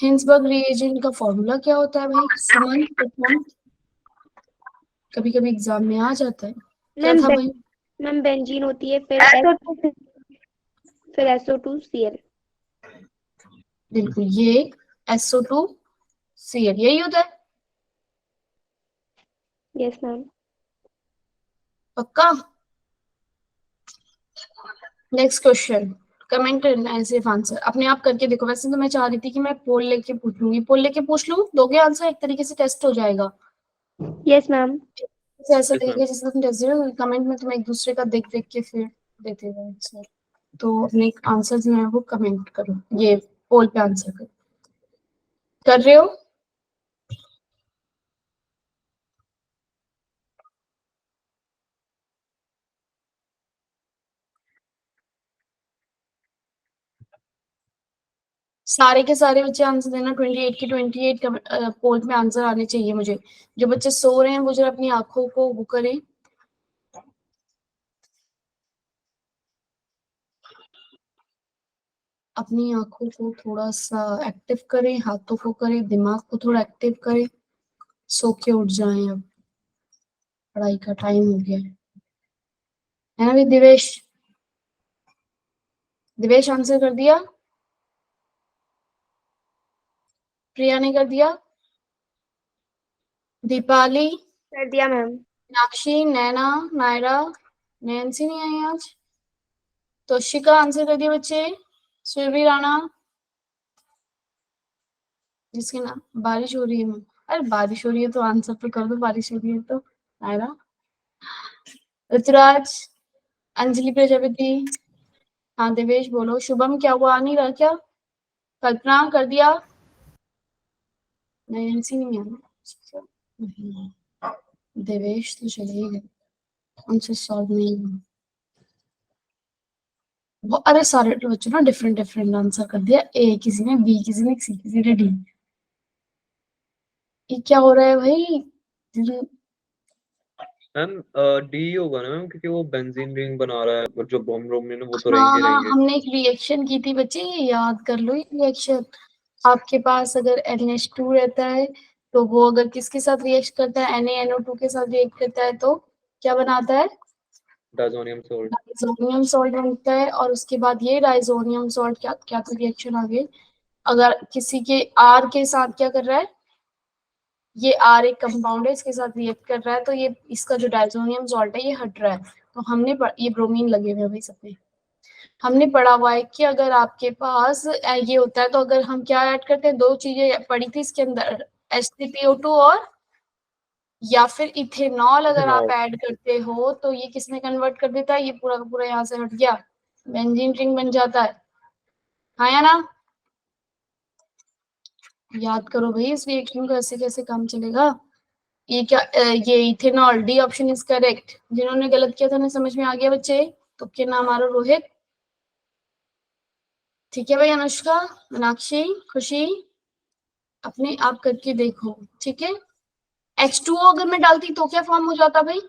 Hinsberg reagent का formula क्या होता है भाई? सुमन, कभी कभी एग्जाम में आ जाता है। क्या था भाई? मैम बेंजीन होती है, फिर SO2Cl। बिल्कुल, ये SO2Cl यही होता है। Yes ma'am. पक्का? नेक्स्ट क्वेश्चन, कमेंट करना है सिर्फ आंसर, अपने आप करके देखो। वैसे तो मैं चाह रही थी कि मैं पोल लेके पूछ लूंगी, पोल लेके पूछ लूं, दोगे आंसर? एक तरीके से टेस्ट हो जाएगा। Yes ma'am. ऐसा Yes, ma'am. लगेगा जैसे तुम टेस्ट दे कमेंट में, तुम एक दूसरे का देख देख के फिर देते हो आंसर। तो अपने आंसर जो है वो कमेंट करो, ये पोल पे आंसर करो। कर रहे हो? सारे के सारे बच्चे आंसर देना। 28 के 28 पोल में आंसर आने चाहिए मुझे। जो बच्चे सो रहे हैं वो जरा अपनी आंखों को वो करें। अपनी आंखों को थोड़ा सा एक्टिव करें, हाथों को करें, दिमाग को थोड़ा एक्टिव करें। सो के उठ जाएं, अब पढ़ाई का टाइम हो गया है ना? भी दिवेश आंसर कर दिया? प्रिया ने कर दिया? दीपाली? कर दिया मैम। मीनाक्षी, नैना, नायरा, नैन्सी नहीं आई आज। तोशिका आंसर कर दिया बच्चे? सुरभि राणा, जिसके नाम बारिश हो रही है। अरे बारिश हो रही है तो आंसर तो कर दो, बारिश हो रही है तो। नायरा, ऋतुराज, अंजलि प्रजापति, हाँ देवेश बोलो। शुभम क्या हुआ, आ नहीं रहा क्या? कल्पना कर दिया? नैन्सी नहीं है। देवेश तो चले गए, उनसे सॉल्व नहीं हुआ। वो अरे सारे बच्चों ना डिफरेंट डिफरेंट आंसर कर दिया। ए किसी ने, बी किसी ने, सी किसी ने, डी। ये क्या हो रहा है भाई? मैम डी होगा ना मैम, क्योंकि वो बेंजीन रिंग बना रहा है, और जो ब्रोमीन है वो तो हाँ रहेंगे हाँ, रहेंगे। हमने एक रिएक्शन की थी बच्चे, ये याद कर लो। ये रिएक्शन आपके पास अगर NH2 रहता है तो वो अगर किसके साथ रिएक्ट करता है, NaNO2 के साथ रिएक्ट करता है तो क्या बनाता है? Diazonium salt. डाइजोनियम सॉल्ट बनता है। और उसके बाद ये डाइजोनियम सॉल्ट क्या क्या तो रिएक्शन आगे, अगर किसी के R के साथ क्या कर रहा है, ये R एक कंपाउंड है, इसके साथ रिएक्ट कर रहा है, तो ये इसका जो डाइजोनियम सॉल्ट है ये हट रहा है। तो हमने ये ब्रोमीन लगे हुए हैं भाई सब में। हमने पढ़ा हुआ है कि अगर आपके पास ये होता है तो अगर हम क्या ऐड करते हैं, दो चीजें पढ़ी थी इसके अंदर, HCPO2 और या फिर इथेनॉल अगर आप ऐड करते हो तो ये किसमें कन्वर्ट कर देता है, ये पूरा का पूरा यहाँ से हट गया, बेंजीन रिंग बन जाता है। हाँ या ना? याद करो भाई इस रिएक्शन को, ऐसे कैसे काम चलेगा। ये क्या ये ethanol, D option is correct. जिन्होंने गलत किया था उन्हें समझ में आ गया बच्चे? तो क्या नाम आ रहा? रोहित, ठीक है भाई। अनुष्का, मीनाक्षी, खुशी, अपने आप करके देखो, ठीक है। H2O अगर मैं डालती तो क्या फॉर्म हो जाता भाई?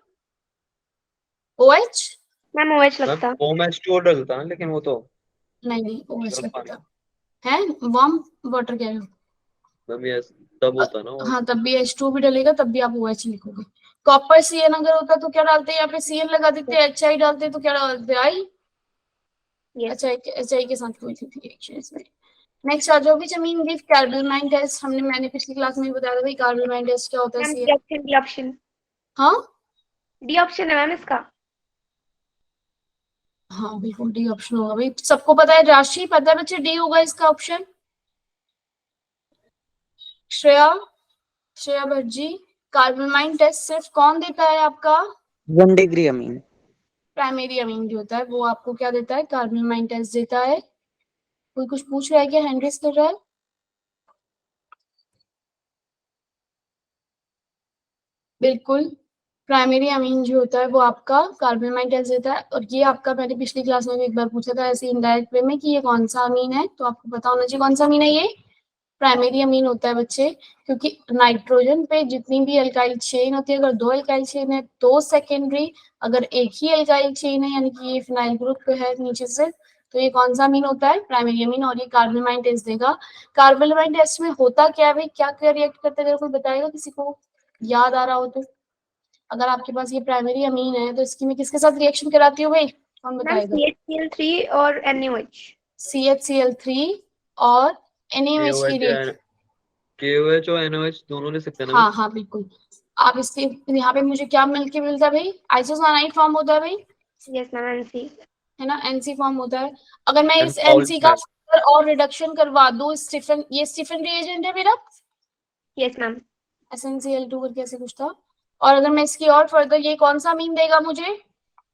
OH? मैम OH मैम लगता। OH2 डलता है, लेकिन वो तो नहीं नहीं, OH गर्म पानी। लगता है। वार्म वाटर कह रहे हो? मैम ये तब होता ना हाँ, तब भी H2 भी डलेगा, तब भी आप OH लिखोगे। कॉपर CN अगर होता तो क्या डालते? यहाँ पे CN लगा देते, HI डालते तो क्या डालते? आई। यस। HI के साथ कोई थी रिएक्शन इसमें। नेक्स्ट आ जाओ भी जमीन, गिव कार्बोनाइन टेस्ट। मैंने पिछली क्लास में बताया था भाई, कार्बोनाइन टेस्ट क्या होता है? Ma'am CN। D option. हाँ डी ऑप्शन है मैम इसका। हाँ बिल्कुल डी ऑप्शन होगा भाई, सबको पता है। राशि पता है बच्चे, डी होगा इसका ऑप्शन। श्रेया, श्रेया भट्ट जी, कार्बोनाइन टेस्ट सिर्फ कौन देता है आपका? 1 डिग्री अमीन। प्राइमरी अमीन जो होता है वो आपको क्या देता है? कार्बोनाइन टेस्ट देता है। कोई कुछ पूछ रहा है क्या? हैंड रेस कर रहा है? बिल्कुल, प्राइमरी अमीन जो होता है वो आपका कार्बोनाइन टेस्ट देता है। और ये आपका मैंने पिछली क्लास में भी एक बार पूछा था ऐसे इनडायरेक्ट वे में कि ये कौन सा अमीन है, तो आपको पता होना चाहिए कौन सा अमीन है। ये प्राइमरी अमीन होता है बच्चे, क्योंकि नाइट्रोजन पे जितनी भी एल्काइल चेन होती है, अगर दो एल्काइल चेन है तो सेकेंडरी, अगर एक ही एल्काइल चेन है यानी कि ये फिनाइल ग्रुप पे है नीचे से, तो ये कौन सा अमीन होता है? Primary amine. और ये कार्बोनिलमाइन टेस्ट देगा। कार्बोनिलमाइन टेस्ट में होता क्या है भाई, क्या क्या रिएक्ट करते हैं, अगर कोई बताएगा किसी को याद आ रहा हो तो? अगर आपके पास ये प्राइमरी अमीन है तो इसकी मैं किसके साथ रिएक्शन कराती हूँ भाई, कौन मैम बताएगा? CH3 और NaOH। CHCl3 और NaOH की रिएक्शन। KOH और NOH दोनों ले सकते हैं ना? हाँ हाँ बिल्कुल। आप इसके यहाँ पे मुझे क्या मिलके मिलता है भाई? आइसोसाइनाइड फॉर्म होता है भाई, यस मैम NC। है ना, NC फॉर्म होता है। अगर मैं एंड इस NC का साल्ट फर्दर और रिडक्शन करवा दूं, स्टीफन, ये स्टीफन रिएजेंट है मेरा, यस मैम। SnCl2 करके ऐसे कुछ था। और अगर मैं इसकी और फर्दर, ये कौन सा अमीन देगा मुझे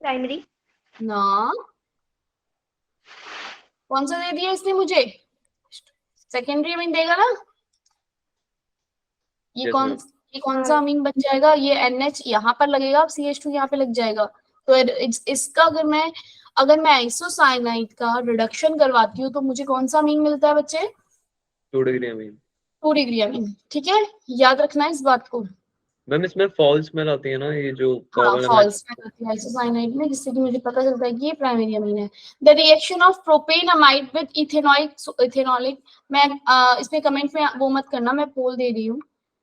प्राइमरी। ना? कौन सा दे दिया इसने मुझे? सेकेंडरी अमीन देगा ना? ये यस कौन मैम। ये कौन सा अमीन बन जाएगा? ये NH यहाँ पर लगेगा, अब CH2 यहाँ पे लग जाएगा। तो इसका अगर मैं आइसोसाइनाइड का रिडक्शन करवाती हूँ तो मुझे कौन सा अमीन मिलता है बच्चे? 2 डिग्री अमीन। 2 डिग्री अमीन। ठीक है, याद रखना है इस बात को। मैम इसमें फॉल्स स्मेल आती है ना, ये जो हाँ, कार्बन अमाइन। फॉल्स में आती है आइसोसाइनाइड में, जिससे कि मुझे पता चलता है कि ये प्राइमरी अमीन है। The reaction of propanamide with ethanolic मैं इसमें कमेंट में वो मत करना, मैं पोल दे रही हूँ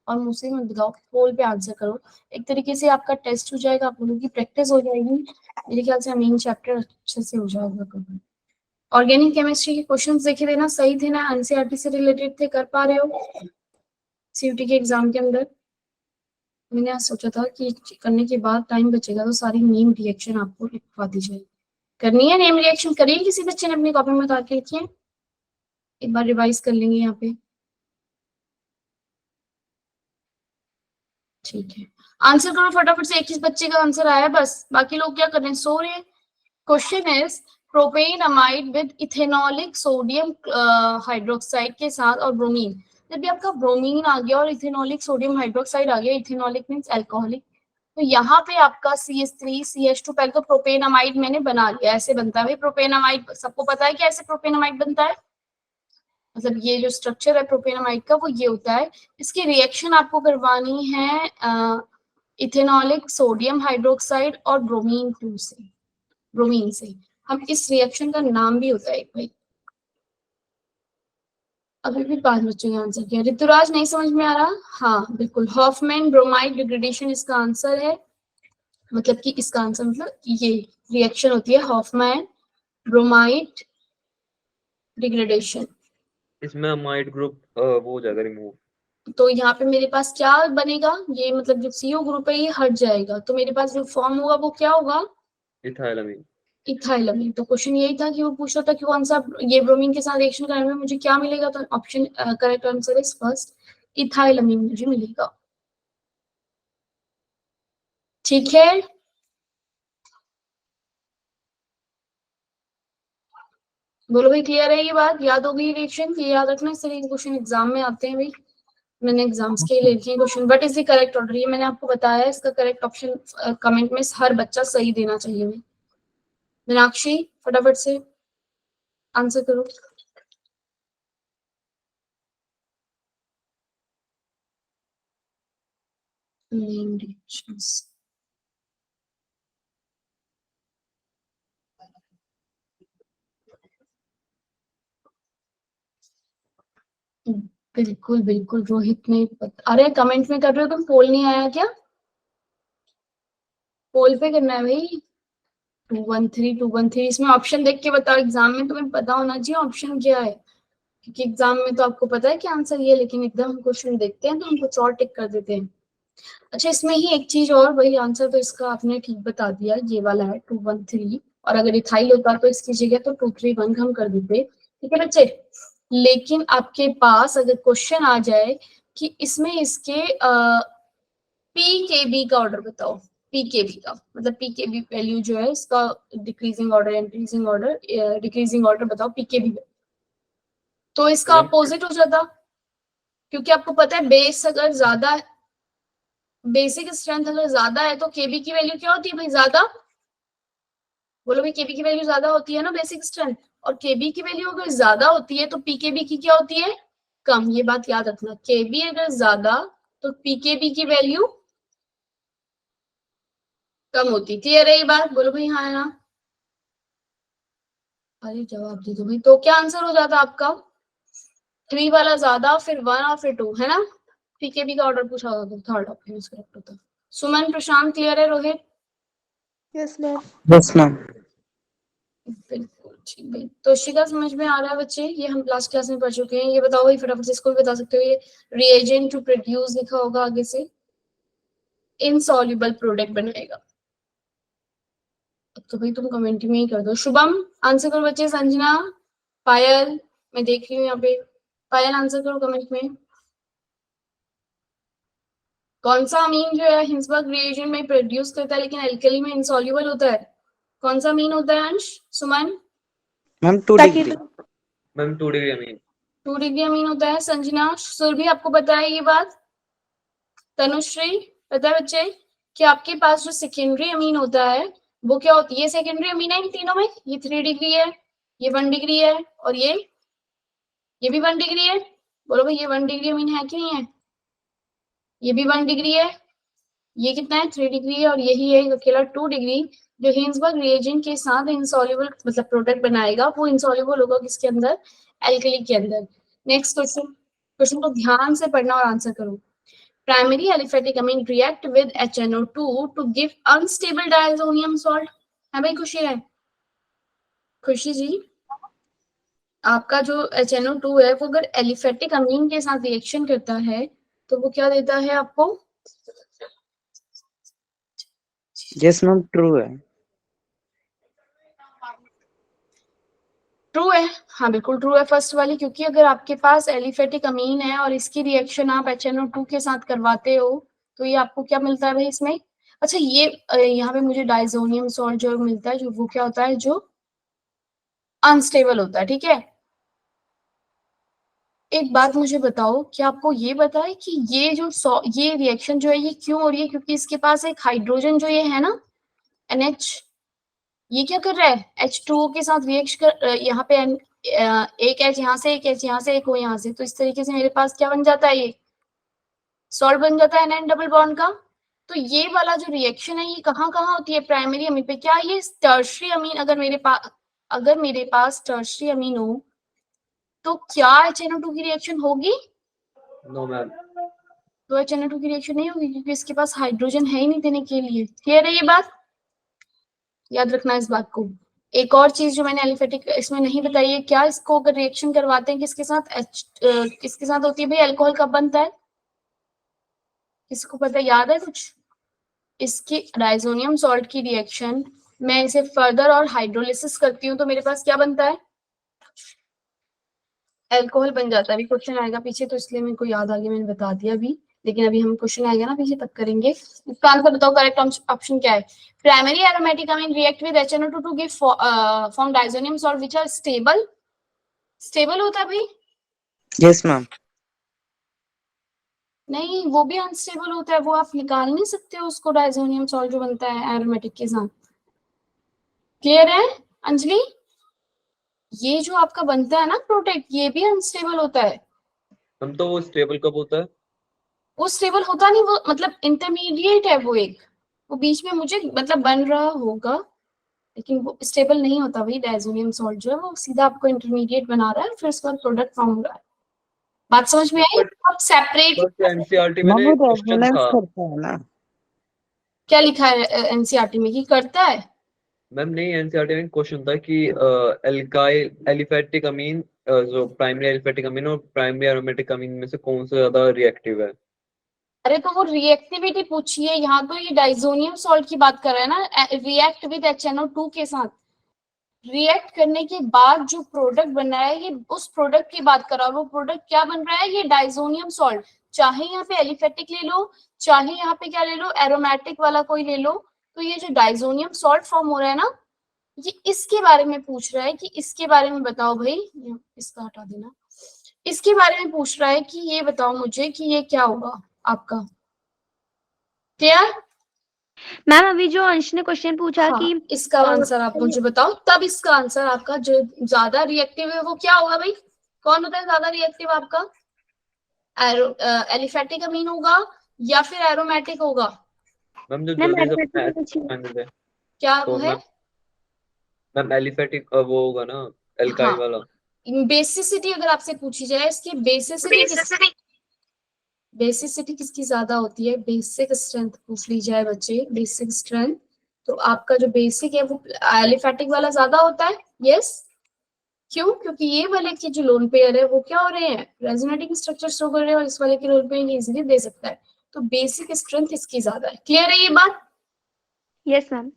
और मुझसे मत बताओ, पोल पे आंसर करो। एक तरीके से आपका टेस्ट हो जाएगा, आप लोगों की प्रैक्टिस हो जाएगी। मेरे ख्याल से अमीन चैप्टर अच्छे से हो जाएगा कवर। ऑर्गेनिक केमिस्ट्री के क्वेश्चंस देखे थे ना, सही थे ना, एनसीईआरटी से रिलेटेड थे, कर पा रहे हो सीयूटी के एग्जाम के अंदर? मैंने आज सोचा था कि करने के बाद टाइम बचेगा तो सारी नेम रिएक्शन आपको लिखवा दी जाएगी। करनी है नेम रिएक्शन? करिए, किसी बच्चे ने अपनी कॉपी में उतार के लिखी है? एक बार रिवाइज कर लेंगे यहाँ पे। ठीक है, आंसर करो फटाफट से। 21 बच्चे का आंसर आया बस, बाकी लोग क्या कर रहे हैं, सो रहे हैं। Question is propanamide with ethanolic sodium hydroxide के साथ और ब्रोमीन। जब भी आपका ब्रोमीन आ गया और इथेनॉलिक सोडियम हाइड्रोक्साइड आ गया, इथेनॉलिक मींस अल्कोहलिक, तो यहाँ पे आपका CH3 CH2, पहले तो प्रोपेनमाइड मैंने बना लिया, ऐसे बनता है भाई प्रोपेनमाइड। सबको पता है कि ऐसे प्रोपेनमाइड बनता है, मतलब ये जो स्ट्रक्चर है प्रोपेनमाइड का वो ये होता है। इसकी रिएक्शन आपको करवानी है इथेनॉलिक सोडियम हाइड्रोक्साइड और ब्रोमीन से। हम इस रिएक्शन का नाम भी होता है एक भाई। अभी भी 5 बच्चों ने आंसर किया। ऋतुराज नहीं समझ में आ रहा? हाँ बिल्कुल, हॉफमैन ब्रोमाइड डिग्रेडेशन इसका आंसर है। मतलब कि इसका आंसर मतलब ये रिएक्शन होती है हॉफमैन ब्रोमाइड डिग्रेडेशन। इसमें अमाइड ग्रुप वो हो जाएगा रिमूव। तो यहाँ पे मेरे पास क्या बनेगा, ये मतलब जो CO ग्रुप है ये हट जाएगा, तो मेरे पास जो फॉर्म होगा वो क्या होगा? इथाइलामीन। इथाइलामीन। तो क्वेश्चन यही था कि वो पूछ रहा था कि कौन सा ये ब्रोमीन के साथ रिएक्शन करने में मुझे क्या मिलेगा, तो option correct answer is first, ethylamine मुझे मिलेगा। ठीक है, बोलो भाई, क्लियर है ये बात? याद हो गई रिएक्शन? ये याद रखना, इस तरह के क्वेश्चन एग्जाम में आते हैं भाई। मैंने एग्जाम्स के लिए लिखे question. But is the correct order, ये मैंने आपको बताया, इसका करेक्ट ऑप्शन कमेंट में हर बच्चा सही देना चाहिए भाई। मीनाक्षी फटाफट से आंसर करो। नेम रिएक्शंस, बिल्कुल बिल्कुल रोहित ने अरे कमेंट में कर रहे हो तुम, पोल नहीं आया क्या? पोल पे करना है भाई। 213 इसमें ऑप्शन देख के बताओ, एग्जाम में तुम्हें पता होना चाहिए ऑप्शन क्या है, क्योंकि एग्जाम में तो आपको पता है कि आंसर ये है, लेकिन एकदम हम क्वेश्चन देखते हैं तो हम कुछ और टिक कर देते हैं। अच्छा, इसमें ही एक चीज और, वही आंसर तो इसका आपने ठीक बता दिया, ये वाला है 213, और अगर इथाइल होता तो इसकी जगह तो 231 हम कर देते। ठीक है बच्चे, लेकिन आपके पास अगर क्वेश्चन आ जाए कि इसमें इसके PKB का ऑर्डर बताओ, PKB का मतलब PKB वैल्यू जो है इसका, decreasing order, increasing order, decreasing order बताओ PKB, तो इसका मैम अपोजिट हो जाता, क्योंकि आपको पता है बेस अगर ज्यादा है, बेसिक स्ट्रेंथ अगर ज्यादा है तो केबी की वैल्यू क्या होती है भाई, ज्यादा? बोलो भाई, केबी की वैल्यू ज्यादा होती है ना बेसिक स्ट्रेंथ, और केबी की वैल्यू अगर ज्यादा होती है तो पीकेबी की क्या होती है, कम। ये बात याद रखना, केबी अगर ज्यादा तो पीकेबी की वैल्यू कम होती। क्लियर है ये बात? बोलो भाई हाँ है ना? अरे जवाब दे दो भाई, तो क्या आंसर हो जाता आपका? 3 वाला ज्यादा, फिर 1 और फिर 2, है ना? पीकेबी का ऑर्डर पूछा होगा तो थर्ड ऑप्शन इसका करेक्ट होता। सुमन, प्रशांत क्लियर है? Rohit? Yes ma'am. Yes ma'am. बिल्कुल ठीक भाई। तोशिका समझ में आ रहा है बच्चे? ये हम लास्ट क्लास में पढ़ चुके हैं। ये बताओ भाई फटाफट से, इसको भी बता सकते हो। ये रिएजेंट टू प्रोड्यूस लिखा होगा आगे से, इनसॉल्युबल प्रोडक्ट बनाएगा। तो भाई तुम कमेंट में ही कर दो। शुभम आंसर करो बच्चे। संजना, पायल, मैं देख रही हूँ यहाँ पे। पायल आंसर करो कमेंट में। कौन सा अमीन जो है हिंसबर्ग रिएजेंट में प्रोड्यूस करता है लेकिन एल्कली में इनसॉल्युबल होता है? कौन सा अमीन होता है Ansh? Suman? Ma'am 2 degree. Ma'am 2 degree amine. 2 degree amine होता है। संजना, सुरभि आपको पता है ये बात? तनुश्री पता है बच्चे कि आपके पास जो सेकेंडरी अमीन होता है वो क्या होती है? ये सेकेंडरी अमीन है इन तीनों में। ये 3 डिग्री है, ये 1 डिग्री है, और ये भी 1 डिग्री है। बोलो भाई ये 1 डिग्री अमीन है कि नहीं है? ये भी 1 डिग्री है। ये कितना है? 3 डिग्री है। और यही है अकेला 2 डिग्री जो हिंसबर्ग रिएजेंट के साथ इंसॉल्युबल मतलब प्रोडक्ट बनाएगा। वो इंसॉल्युबल होगा किसके अंदर? एल्कली के अंदर। नेक्स्ट क्वेश्चन, क्वेश्चन को ध्यान से पढ़ना और आंसर करो। Primary aliphatic amine react with HNO2 to give unstable diazonium salt। है भाई खुशी है? खुशी जी, आपका जो HNO2 है वो अगर एलिफेटिक अमीन के साथ रिएक्शन करता है तो वो क्या देता है आपको? यस मैम ट्रू है। ट्रू है, हाँ बिल्कुल ट्रू है फर्स्ट वाली, क्योंकि अगर आपके पास एलिफेटिक अमीन है और इसकी रिएक्शन आप HNO2 के साथ करवाते हो तो ये आपको क्या मिलता है भाई इसमें? अच्छा ये यहाँ पे मुझे डाइजोनियम सॉल्ट जो मिलता है, जो वो क्या होता है? जो अनस्टेबल होता है। ठीक है, एक बात मुझे बताओ, क्या आपको ये पता है कि ये रिएक्शन जो है ये क्यों हो रही है? क्योंकि इसके पास एक हाइड्रोजन जो ये है ना NH, ये क्या कर रहा है? H2O के साथ रिएक्शन कर, यहाँ पे एक H यहाँ से, एक H यहाँ से, एक O यहाँ से, तो इस तरीके से मेरे पास क्या बन जाता है? ये सॉल्ट बन जाता है NN डबल बॉन्ड का। तो ये वाला जो रिएक्शन है ये कहाँ कहाँ होती है? प्राइमरी अमीन पे। क्या ये टर्शरी अमीन, अगर मेरे पास टर्शरी अमीन हो तो क्या HNO2 की रिएक्शन होगी? No ma'am. तो HNO2 की रिएक्शन नहीं होगी क्योंकि इसके पास हाइड्रोजन है ही नहीं देने के लिए। क्लियर है ये बात? याद रखना इस बात को। एक और चीज जो मैंने एलिफेटिक इसमें नहीं बताई है, क्या इसको अगर रिएक्शन करवाते हैं किसके साथ? किसके साथ होती है भाई? अल्कोहल कब बनता है? किसको पता है? याद है कुछ? इसकी डाइजोनियम सॉल्ट की रिएक्शन मैं इसे फर्दर और हाइड्रोलिसिस करती हूँ तो मेरे पास क्या बनता है? अल्कोहल बन जाता है। अभी क्वेश्चन आएगा पीछे तो इसलिए मेरे को याद आ गया, मैंने बता दिया अभी, लेकिन अभी हम क्वेश्चन आएगा ना पीछे तब करेंगे। इसका आंसर बताओ, करेक्ट ऑप्शन क्या है? Primary aromatic amine react with HNO2 to give form diazonium salt which are stable. Stable होता है भाई? Yes ma'am. नहीं, वो भी अनस्टेबल होता है, वो आप निकाल नहीं सकते हो उसको, डाइजोनियम सॉल्ट जो बनता है एरोमेटिक के साथ। क्लियर है अंजलि? ये जो आपका बनता है ना प्रोडक्ट, ये भी अनस्टेबल होता है। हम तो वो स्टेबल कब होता है? वो स्टेबल होता नहीं, वो मतलब इंटरमीडिएट है वो एक, वो बीच में मुझे मतलब बन रहा होगा लेकिन वो स्टेबल नहीं होता भाई। डाइजोनियम सॉल्ट जो है वो सीधा आपको इंटरमीडिएट बना रहा है, फिर उसके बाद प्रोडक्ट फॉर्म हो रहा है। बात समझ में आई? आप सेपरेट बस एनसीईआरटी में मैम ना वो एक क्वेश्चन रेजोनेंस था। करता है ना। क्या लिखा है एनसीईआरटी में कि करता है? मैम नहीं, एनसीईआरटी में क्वेश्चन था कि एल्काइल एलिफेटिक अमीन जो प्राइमरी एलिफेटिक अमीन और प्राइमरी एरोमेटिक अमीन में से कौन सा ज्यादा रिएक्टिव है? अरे तो वो रिएक्टिविटी पूछिए, यहाँ तो ये डाइजोनियम सॉल्ट की बात कर रहा है ना, रिएक्ट विद HNO2 के साथ। रिएक्ट करने के बाद जो प्रोडक्ट बन रहा है ये उस प्रोडक्ट की बात कर रहा है। वो प्रोडक्ट क्या बन रहा है? ये डाइजोनियम सॉल्ट। चाहे यहाँ पे एलिफेटिक ले लो, चाहे यहाँ पे क्या ले लो, एरोमेटिक वाला कोई ले लो, तो ये जो डाइजोनियम सॉल्ट फॉर्म हो रहा है ना, ये इसके बारे में पूछ रहा है कि इसके बारे में बताओ भाई। इसका हटा देना। इसके बारे में पूछ रहा है कि ये बताओ मुझे कि ये क्या होगा आपका। क्लियर? मैम अभी जो अंश ने क्वेश्चन पूछा हाँ, कि इसका आंसर आप मुझे बताओ, तब इसका आंसर आपका जो ज्यादा रिएक्टिव है वो क्या होगा भाई? कौन होता है ज्यादा रिएक्टिव आपका? एलिफेटिक अमीन होगा या फिर एरोमेटिक होगा? मैम जो मैम जल्दी से एरोमेटिक फाइनल है क्या तो है? मैम एलिफेटिक वो होगा ना एल्काइल हाँ। वाला। बेसिसिटी अगर आपसे पूछी जाए, इसकी बेसिसिटी किसकी ज्यादा होती है, बेसिक स्ट्रेंथ पूछ ली जाए बच्चे, बेसिक स्ट्रेंथ, तो आपका जो बेसिक है वो एलिफेटिक वाला ज्यादा होता है। यस, क्यों? क्योंकि ये वाले के जो लोन पेयर है वो क्या हो रहे हैं, रेजोनेटिंग स्ट्रक्चर शो कर रहे हैं, और इस वाले के लोन पेयर इजीली दे सकता है, तो बेसिक स्ट्रेंथ इसकी ज्यादा है। क्लियर है ये बात? Yes ma'am.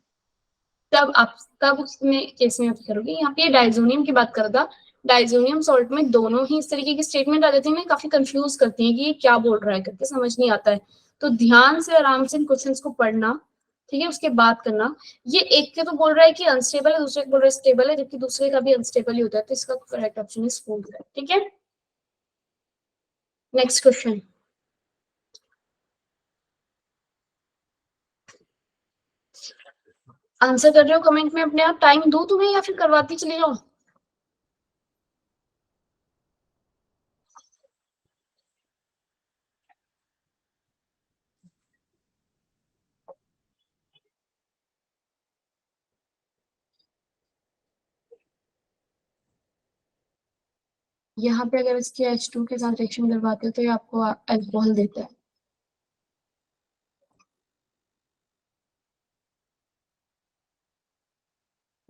तब उसमें केस में आप करोगे। यहाँ पे डाइजोनियम की बात कर था, डाइजोनियम सॉल्ट में दोनों ही इस तरीके की स्टेटमेंट आ जाती है ना, काफी कंफ्यूज करती है कि ये क्या बोल रहा है करके, समझ नहीं आता है। तो ध्यान से आराम से इन क्वेश्चंस को पढ़ना, ठीक है, उसके बाद करना। ये एक के तो बोल रहा है कि अनस्टेबल है, दूसरे को बोल रहा है स्टेबल है, जबकि दूसरे का भी अनस्टेबल ही होता है, तो इसका करेक्ट ऑप्शन इज 4 है। ठीक है, नेक्स्ट क्वेश्चन। आंसर कर रहे हो कमेंट में अपने आप, टाइम दो तुम्हें या फिर करवाती चली जाओ? यहाँ पे अगर इसके H2 के साथ रिएक्शन करवाते हो तो ये आपको अल्कोहल देता है।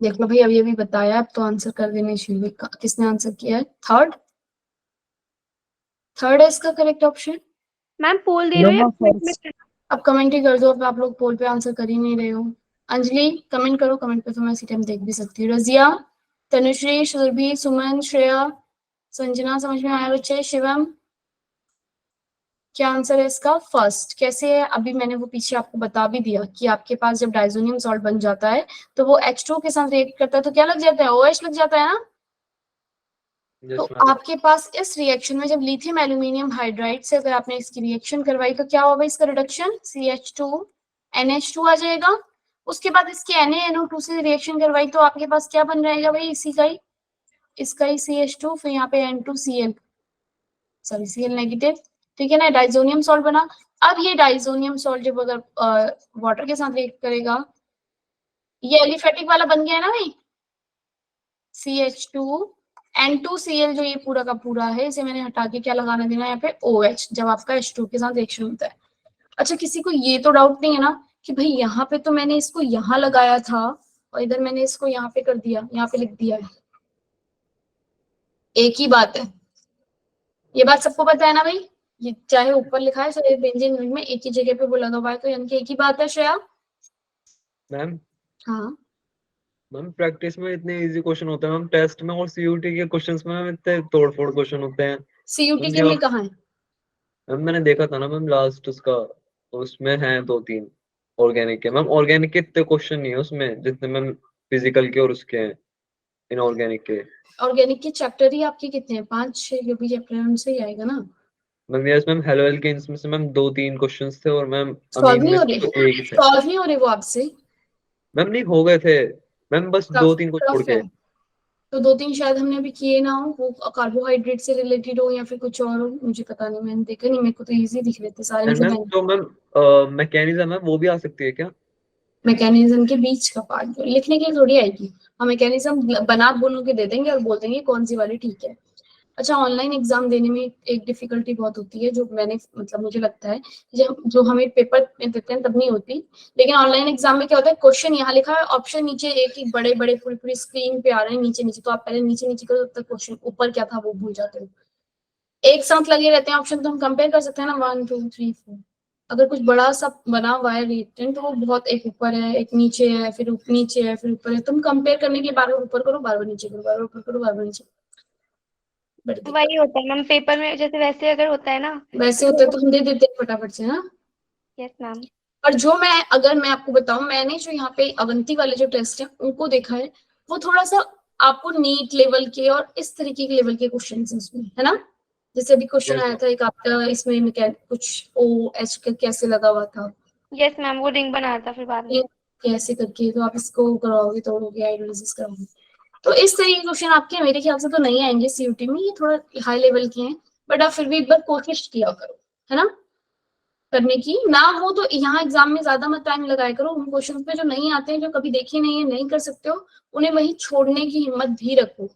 देख लो भाई, अभी अभी बताया, अब तो आंसर कर देने चाहिए। किसने आंसर किया है? थर्ड है इसका करेक्ट ऑप्शन। मैम पोल दे No, रहे ma'am, हैं। first. अब कमेंट ही कर दो, अब आप लोग पोल पे आंसर कर ही नहीं रहे हो। अंजलि कमेंट करो, कमेंट पे तो मैं इसी टाइम देख भी सकती हूँ। रजिया, तनुश्री, सुरभि, सुमन, श्रेया, संजना, समझ में आया बच्चे? शिवम, क्या आंसर है इसका? फर्स्ट। कैसे है? अभी मैंने वो पीछे आपको बता भी दिया कि आपके पास जब डाइजोनियम सॉल्ट बन जाता है तो वो H2 के साथ रिएक्ट करता है तो क्या लग जाता है? OH लग जाता है ना। तो यस मैम। आपके पास इस रिएक्शन में जब लिथियम एल्यूमिनियम हाइड्राइड से अगर आपने इसकी रिएक्शन करवाई तो क्या होगा इसका रिडक्शन? CH2 NH2 आ जाएगा। उसके बाद इसके NaNO2 से रिएक्शन करवाई तो आपके पास क्या बन रहेगा भाई? इसी का ही, इसका ही CH2, फिर यहाँ पे N2Cl, सॉरी Cl नेगेटिव, ठीक है ना, डाइजोनियम सॉल्ट बना। अब ये डाइजोनियम सॉल्ट जब अगर वाटर के साथ रिएक्ट करेगा, ये एलिफेटिक वाला बन गया है ना भाई, CH2 N2Cl, जो ये पूरा का पूरा है, इसे मैंने हटा के क्या लगाना देना है यहाँ पे? OH, जब आपका H2 के साथ रिएक्शन होता है। अच्छा, किसी को ये तो डाउट नहीं है ना कि भाई यहाँ पे तो मैंने इसको यहाँ लगाया था और इधर मैंने इसको यहाँ पे कर दिया, यहाँ पे लिख दिया है, एक ही बात है। ये बात सबको पता है ना भाई? ये चाहे ऊपर लिखा है चाहे बेंजीन रिंग में, एक ही जगह पे वो लगा हुआ है, तो यानी कि एक ही बात है। श्रेया? मैम हाँ, मैम प्रैक्टिस में इतने इजी क्वेश्चन होते हैं मैम, टेस्ट में और सीयूटी के क्वेश्चंस में मैम इतने तोड़-फोड़ क्वेश्चन होते हैं। CUT के मैम लिए कहाँ है? मैंने देखा था ना मैम लास्ट उसका, उसमें हैं 2-3 ऑर्गेनिक के। मैम ऑर्गेनिक के इतने क्वेश्चन नहीं है उसमें जितने मैम फिजिकल के और उसके हैं इनऑर्गेनिक के। ऑर्गेनिक के चैप्टर ही आपके कितने हैं? 5-6 जो भी चैप्टर है उनसे ही आएगा ना। Ma'am yes ma'am, hello alkenes में से मैम 2-3 क्वेश्चंस थे और मैम सॉल्व अमीन नहीं में हो से रहे? तो एक ही थे। सॉल्व नहीं हो रहे वो आपसे? मैम नहीं हो गए थे मैम, बस 2-3 को छोड़ टफ के। है तो 2-3 शायद हमने अभी किए ना हो, वो कार्बोहाइड्रेट से रिलेटेड हो या फिर कुछ और हो, मुझे पता नहीं, मैंने देखा नहीं, मेरे को तो इजी दिख रहे थे सारे, एंड मतलब मैम जो मैम मैकेनिज्म है वो भी आ सकती है क्या? मैकेनिज्म के बीच का पार्ट जो लिखने के लिए थोड़ी आएगी, हम मैकेनिज्म बना बोलों के दे देंगे और बोल देंगे कौन सी वाली ठीक है। अच्छा, ऑनलाइन एग्जाम देने में एक डिफिकल्टी बहुत होती है, जो मैंने मतलब मुझे लगता है जो हमें पेपर में देते हैं तब नहीं होती, लेकिन ऑनलाइन एग्जाम में क्या होता है, क्वेश्चन यहाँ लिखा है, ऑप्शन नीचे एक एक बड़े बड़े पूरी पूरी स्क्रीन पे आ रहे हैं नीचे नीचे, तो आप पहले नीचे नीचे करो, तब तक क्वेश्चन ऊपर क्या था वो भूल जाते हो। एक साथ लगे रहते हैं ऑप्शन, तो हम कंपेयर कर सकते हैं ना, 1 2 3 4। अगर कुछ बड़ा सा बना हुआ है रिएक्टेंट तो वो बहुत, एक ऊपर है एक नीचे है, फिर नीचे है फिर ऊपर है, तुम कंपेयर करने के लिए बार बार ऊपर करो, बार बार नीचे करो, बार बार ऊपर करो, बार बार नीचे, बड़ी दिक्कत। वही होता है मैम पेपर में, जैसे वैसे अगर होता है ना। वैसे होता है तो हम दे देते हैं फटाफट से ना। Yes ma'am. और जो अगर मैं आपको बताऊं, मैंने जो यहाँ पे अवंती वाले जो टेस्ट है उनको देखा है, वो थोड़ा सा आपको नीट लेवल के और इस तरीके के लेवल के क्वेश्चन उसमें है ना। जैसे अभी क्वेश्चन Yes, आया था एक आपका, इसमें कुछ OH का कैसे लगा हुआ था, यस मैम, वो रिंग बना था फिर बाद में। ये कैसे करके, तो आप इसको करवाओगे, तोड़ोगे, हाइड्रोलिसिस कराओगे, तो इस तरह के क्वेश्चन आपके मेरे ख्याल से तो नहीं आएंगे CUT में, ये थोड़ा हाई लेवल के हैं, बट आप फिर भी एक बार कोशिश किया करो, है ना। करने की ना हो तो यहाँ एग्जाम में ज्यादा मत टाइम लगाया करो। उन क्वेश्चंस पे जो नहीं आते हैं, जो कभी देखे नहीं है, नहीं कर सकते हो, उन्हें वही छोड़ने की हिम्मत भी रखो।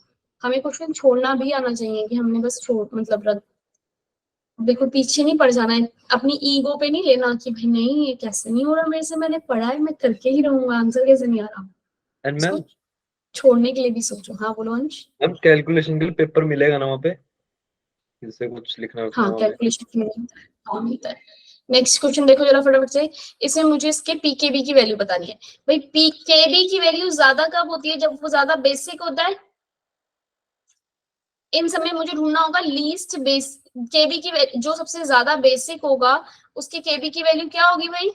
हमें क्वेश्चन छोड़ना भी आना चाहिए कि हमने बस छोड़ मतलब रख, देखो पीछे नहीं पड़ जाना है, अपनी ईगो पे नहीं लेना कि भाई नहीं ये कैसे नहीं हो रहा मेरे से, मैंने पढ़ा है मैं करके ही रहूंगा, आंसर कैसे नहीं आ रहा। एंड इसको मैम छोड़ने के लिए भी सोचो। हाँ बोलो अंश। मैम कैलकुलेशन के लिए पेपर मिलेगा ना वहाँ पे, जिससे कुछ लिखना रखना हाँ वहाँ पे? कैलकुलेशन के लिए मिलता है, हाँ मिलता है। नेक्स्ट क्वेश्चन देखो जरा फटाफट से। इसमें मुझे इसके पीकेबी की वैल्यू बतानी है। भाई पीकेबी की वैल्यू ज्यादा कब होती है? जब वो ज्यादा बेसिक होता है। इन सब में मुझे ढूंढना होगा लीस्ट बेस केबी की, जो सबसे ज्यादा बेसिक होगा उसकी केबी की वैल्यू क्या होगी भाई?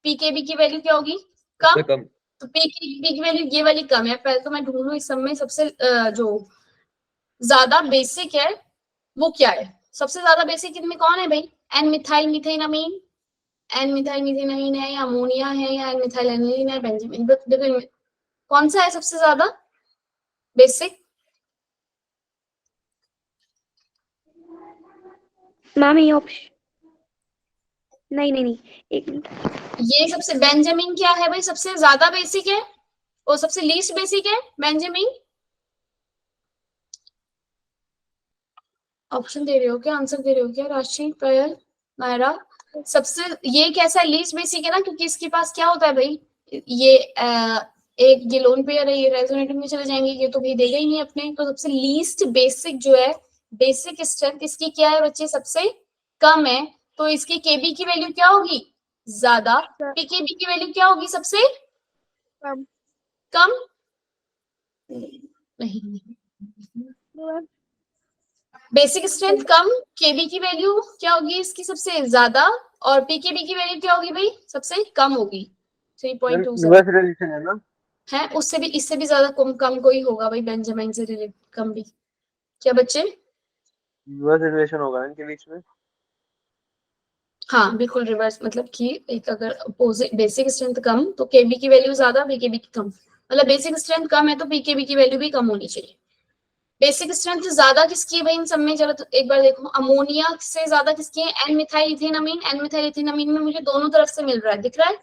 पीकेबी की वैल्यू क्या होगी? सबसे कम। कम। तो पीकेबी की वैल्यू ये वाली कम है। पहले तो मैं ढूंढ लूं इस सब में सबसे जो ज्यादा बेसिक है वो क्या है। सबसे ज्यादा बेसिक इनमें कौन है भाई? एन मिथाइल मीथेनामीन, एन मिथाइल मीथेनामीन है या अमोनिया है या एन मिथाइल एनिलीन है, बेंजामिन। देखो इनमें कौन सा है सबसे ज्यादा बेसिक? मैम ये ऑप्शन नहीं नहीं नहीं, एक मिनट। ये सबसे बेंजामिन क्या है भाई? सबसे ज्यादा बेसिक है और सबसे लीस्ट बेसिक है बेंजामिन। ऑप्शन दे रहे हो क्या? आंसर दे रहे हो क्या? राशि, पायल, नायरा। सबसे ये कैसा लीस्ट बेसिक है ना, क्योंकि इसके पास क्या होता है भाई? ये एक ये लोन पेयर है, ये रेजोनेटिव में चले जाएंगे, ये तो भाई देगा ही नहीं अपने। तो सबसे लीस्ट बेसिक जो है, बेसिक स्ट्रेंथ इसकी क्या है बच्चे? सबसे कम है। तो इसकी केबी की वैल्यू क्या होगी? ज्यादा। पीकेबी की वैल्यू क्या होगी? सबसे कम। कम। नहीं, बेसिक स्ट्रेंथ कम, केबी की वैल्यू क्या होगी इसकी? सबसे ज्यादा। और पीकेबी की वैल्यू क्या होगी भाई? सबसे कम होगी, 3.27 रिवर्स रिलेशन है ना? है। उससे भी इससे भी ज्यादा कम कोई होगा भाई बेंजामिन से रिलेटेड कम भी। क्या बच्चे? रिवर्स रिलेशन होगा ना इनके बीच में? हाँ बिल्कुल रिवर्स, मतलब कि एक अगर अपोजिट बेसिक स्ट्रेंथ कम तो केबी की वैल्यू ज्यादा, पीकेबी की कम। मतलब बेसिक स्ट्रेंथ कम है तो पीकेबी की वैल्यू भी कम होनी चाहिए। बेसिक स्ट्रेंथ ज्यादा किसकी है भाई इन सब में? चलो तो एक बार देखो, अमोनिया से ज्यादा किसकी है? N methyl ethanamine. N methyl ethanamine में मुझे दोनों तरफ से मिल रहा है, दिख रहा है?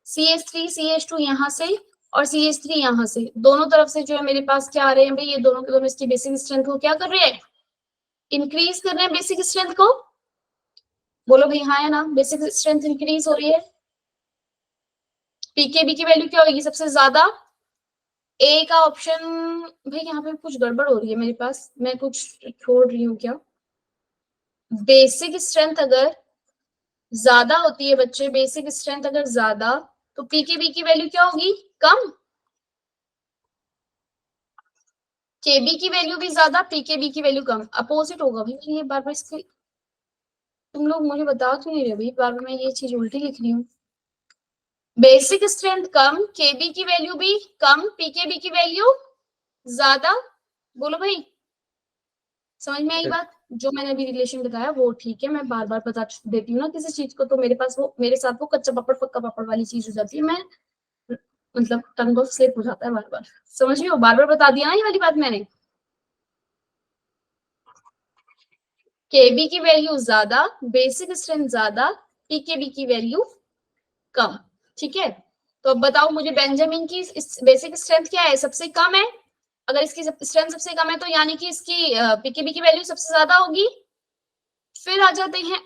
CH3 CH2 यहाँ से और CH3 यहाँ से, दोनों तरफ से जो है मेरे पास क्या आ रहे हैं भाई? ये दोनों के दोनों इसकी बेसिक स्ट्रेंथ को क्या कर रहे हैं? इंक्रीज कर रहे हैं बेसिक स्ट्रेंथ को। बोलो भाई हाँ या ना? बेसिक स्ट्रेंथ इंक्रीज हो रही है। पीकेबी की वैल्यू क्या होगी सबसे ज्यादा? ए का ऑप्शन। भाई यहाँ पे कुछ गड़बड़ हो रही है मेरे पास, मैं कुछ छोड़ रही हूँ क्या? बेसिक स्ट्रेंथ अगर ज्यादा होती है बच्चे, बेसिक स्ट्रेंथ अगर ज्यादा तो पीकेबी की वैल्यू क्या होगी? कम। केबी की वैल्यू भी ज्यादा, पीकेबी की वैल्यू कम, अपोजिट होगा भाई। ये बार बार इसके तुम लोग मुझे बता क्यों नहीं रहे भाई? बार बार मैं ये चीज उल्टी लिख रही हूँ। बेसिक स्ट्रेंथ कम, केबी की वैल्यू भी कम, पीकेबी की वैल्यू ज्यादा। बोलो भाई, समझ में आई बात? जो मैंने अभी रिलेशन बताया वो ठीक है, मैं बार बार बता देती हूँ ना किसी चीज को, तो मेरे पास वो मेरे साथ वो कच्चा पापड़ पक्का पापड़ वाली चीज हो जाती है। मैं मतलब टंग ऑफ स्लिप हो जाता है बार बार, समझ रही हो? बार बार बता दिया ना ये वाली बात मैंने। केबी की वैल्यू ज्यादा, बेसिक स्ट्रेंथ ज्यादा, पीकेबी की वैल्यू कम। ठीक है, तो अब बताओ मुझे बेंजामिन की बेसिक स्ट्रेंथ क्या है? सबसे कम है। अगर इसकी स्ट्रेंथ सबसे कम है तो यानी कि इसकी पीकेबी की वैल्यू सबसे ज्यादा होगी। फिर आ जाते हैं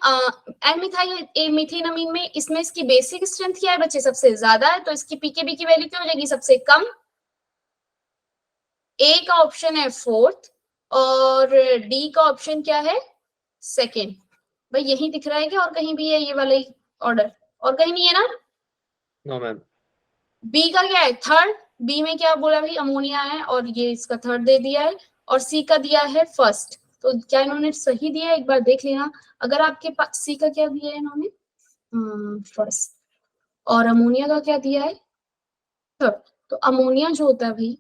एन मिथाइल मीथेनामीन में, इसमें इसकी बेसिक स्ट्रेंथ क्या है बच्चे? सबसे ज्यादा है, तो इसकी पीकेबी की वैल्यू क्या हो जाएगी? सबसे कम। ए का ऑप्शन है फोर्थ और डी का ऑप्शन क्या है? सेकेंड। भाई यही दिख रहा है क्या? और कहीं भी है ये वाला ऑर्डर? और कहीं नहीं है ना? No ma'am. बी का क्या है? थर्ड। बी में क्या बोला भाई? अमोनिया है और ये इसका थर्ड दे दिया है, और सी का दिया है फर्स्ट। तो क्या इन्होंने सही दिया है? एक बार देख लेना। अगर आपके पास सी का क्या दिया है इन्होंने? फर्स्ट। और अमोनिया का क्या दिया है? थर्ड। तो अमोनिया जो होता है भाई,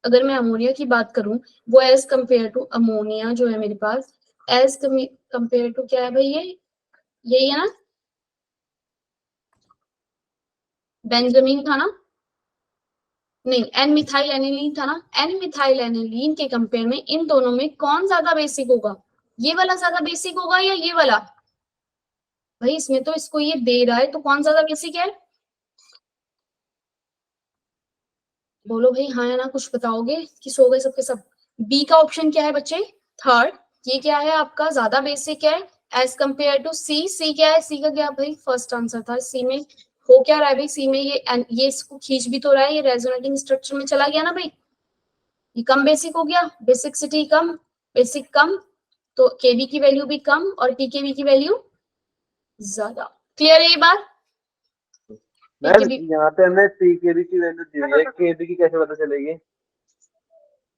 अगर मैं अमोनिया की बात करूं, वो एज कंपेयर टू अमोनिया जो है मेरे पास, एज कंपेयर टू क्या है भाई? ये यही है ना? बेंजामिन था ना? नहीं, एन मिथाइल एनिलीन था ना? एन मिथाइल एनिलीन के कंपेयर में इन दोनों में कौन ज्यादा बेसिक होगा? ये वाला ज्यादा बेसिक होगा या ये वाला? भाई इसमें तो इसको ये दे रहा है, तो कौन ज्यादा बेसिक है? बोलो भाई हाँ या ना, कुछ बताओगे कि सो गए सबके सब? बी का ऑप्शन क्या है बच्चे? थर्ड। ये क्या है आपका? ज्यादा बेसिक है एज कंपेयर टू सी। सी क्या है? सी का क्या भाई? फर्स्ट आंसर था। सी में हो क्या रहा है भाई? सी में ये इसको खींच भी तो रहा है, ये रेजोनेटिंग स्ट्रक्चर में चला गया ना भाई। ये कम बेसिक हो गया, बेसिसिटी कम, बेसिक कम, तो केबी की वैल्यू भी कम और पीकेबी की वैल्यू ज्यादा। क्लियर है ये बात? मैम PKB यहाँ पे हमें पीकेबी की वैल्यू दी हुई है, केबी की कैसे पता चलेगी?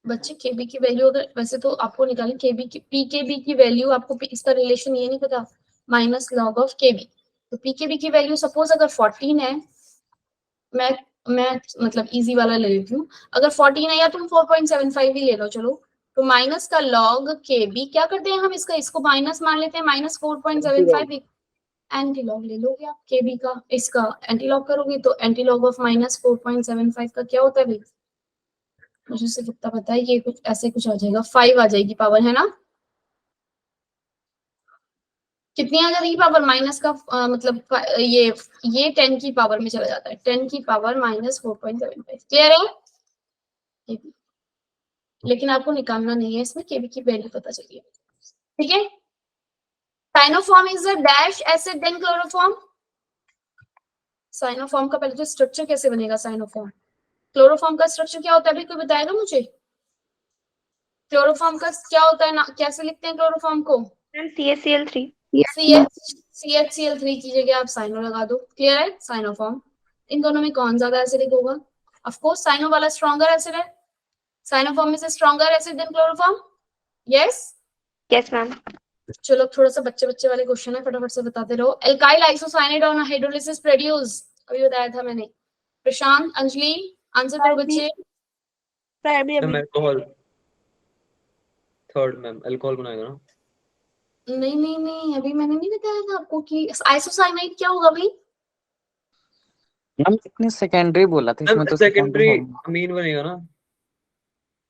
बच्चे केबी की वैल्यू अगर वैसे तो आपको निकालनी, केबी की पीकेबी की वैल्यू आपको इसका रिलेशन ये नहीं पता, माइनस लॉग ऑफ केबी। तो पीकेबी की वैल्यू सपोज अगर 14 है, मैं मतलब इजी वाला ले लेती हूँ, अगर 14 है या तुम 4.75 ही ले लो चलो, तो माइनस का लॉग केबी क्या करते हैं हम, इसको माइनस मान लेते हैं, माइनस 4.75 एंटी लॉग ले लोगे आप केबी का, इसका एंटी लॉग करोगे तो एंटी लॉग ऑफ माइनस 4.75 का क्या होता है भाई? मुझे सिर्फ इतना पता है, ये कुछ ऐसे कुछ आ जाएगा, 5 आ जाएगी पावर, है ना? कितनी आ जाएगी पावर माइनस का? मतलब ये 10 की पावर में चला जाता है, 10 की पावर माइनस 4.75। क्लियर है? केबी। लेकिन आपको निकालना नहीं है, इसमें केबी की वैल्यू पता चलिए, ठीक है? Cyanoform is a dash acid then chloroform. Cyanoform का पहले तो स्ट्रक्चर कैसे बनेगा? साइनोफॉर्म, क्लोरोफॉर्म का स्ट्रक्चर क्या होता है अभी कोई बताएगा मुझे? क्लोरोफॉर्म का क्या होता है ना, कैसे लिखते हैं क्लोरोफॉर्म को? Ma'am CaCl3। CHCl3 की जगह आप साइनो लगा दो। क्लियर है? साइनोफॉर्म। इन दोनों में कौन ज्यादा एसिडिक होगा? ऑफ कोर्स साइनो वाला स्ट्रॉन्गर एसिड है। Cyanoform is a stronger acid then chloroform. Yes. Yes ma'am. चलो थोड़ा सा बच्चे बच्चे वाले क्वेश्चन है, फटाफट से बताते रहो। Alkyl isocyanate on hydrolysis produce, अभी बताया था मैंने। प्रशांत, अंजलि, आंसर करो बच्चे। Ma'am alcohol, third ma'am alcohol बनाएगा ना? नहीं नहीं नहीं, अभी मैंने नहीं बताया था आपको कि आइसोसाइनाइड क्या होगा भाई? मैम इतने सेकेंडरी बोला था, मैम इसमें तो सेकेंडरी सेकेंडरी अमीन बनेगा ना?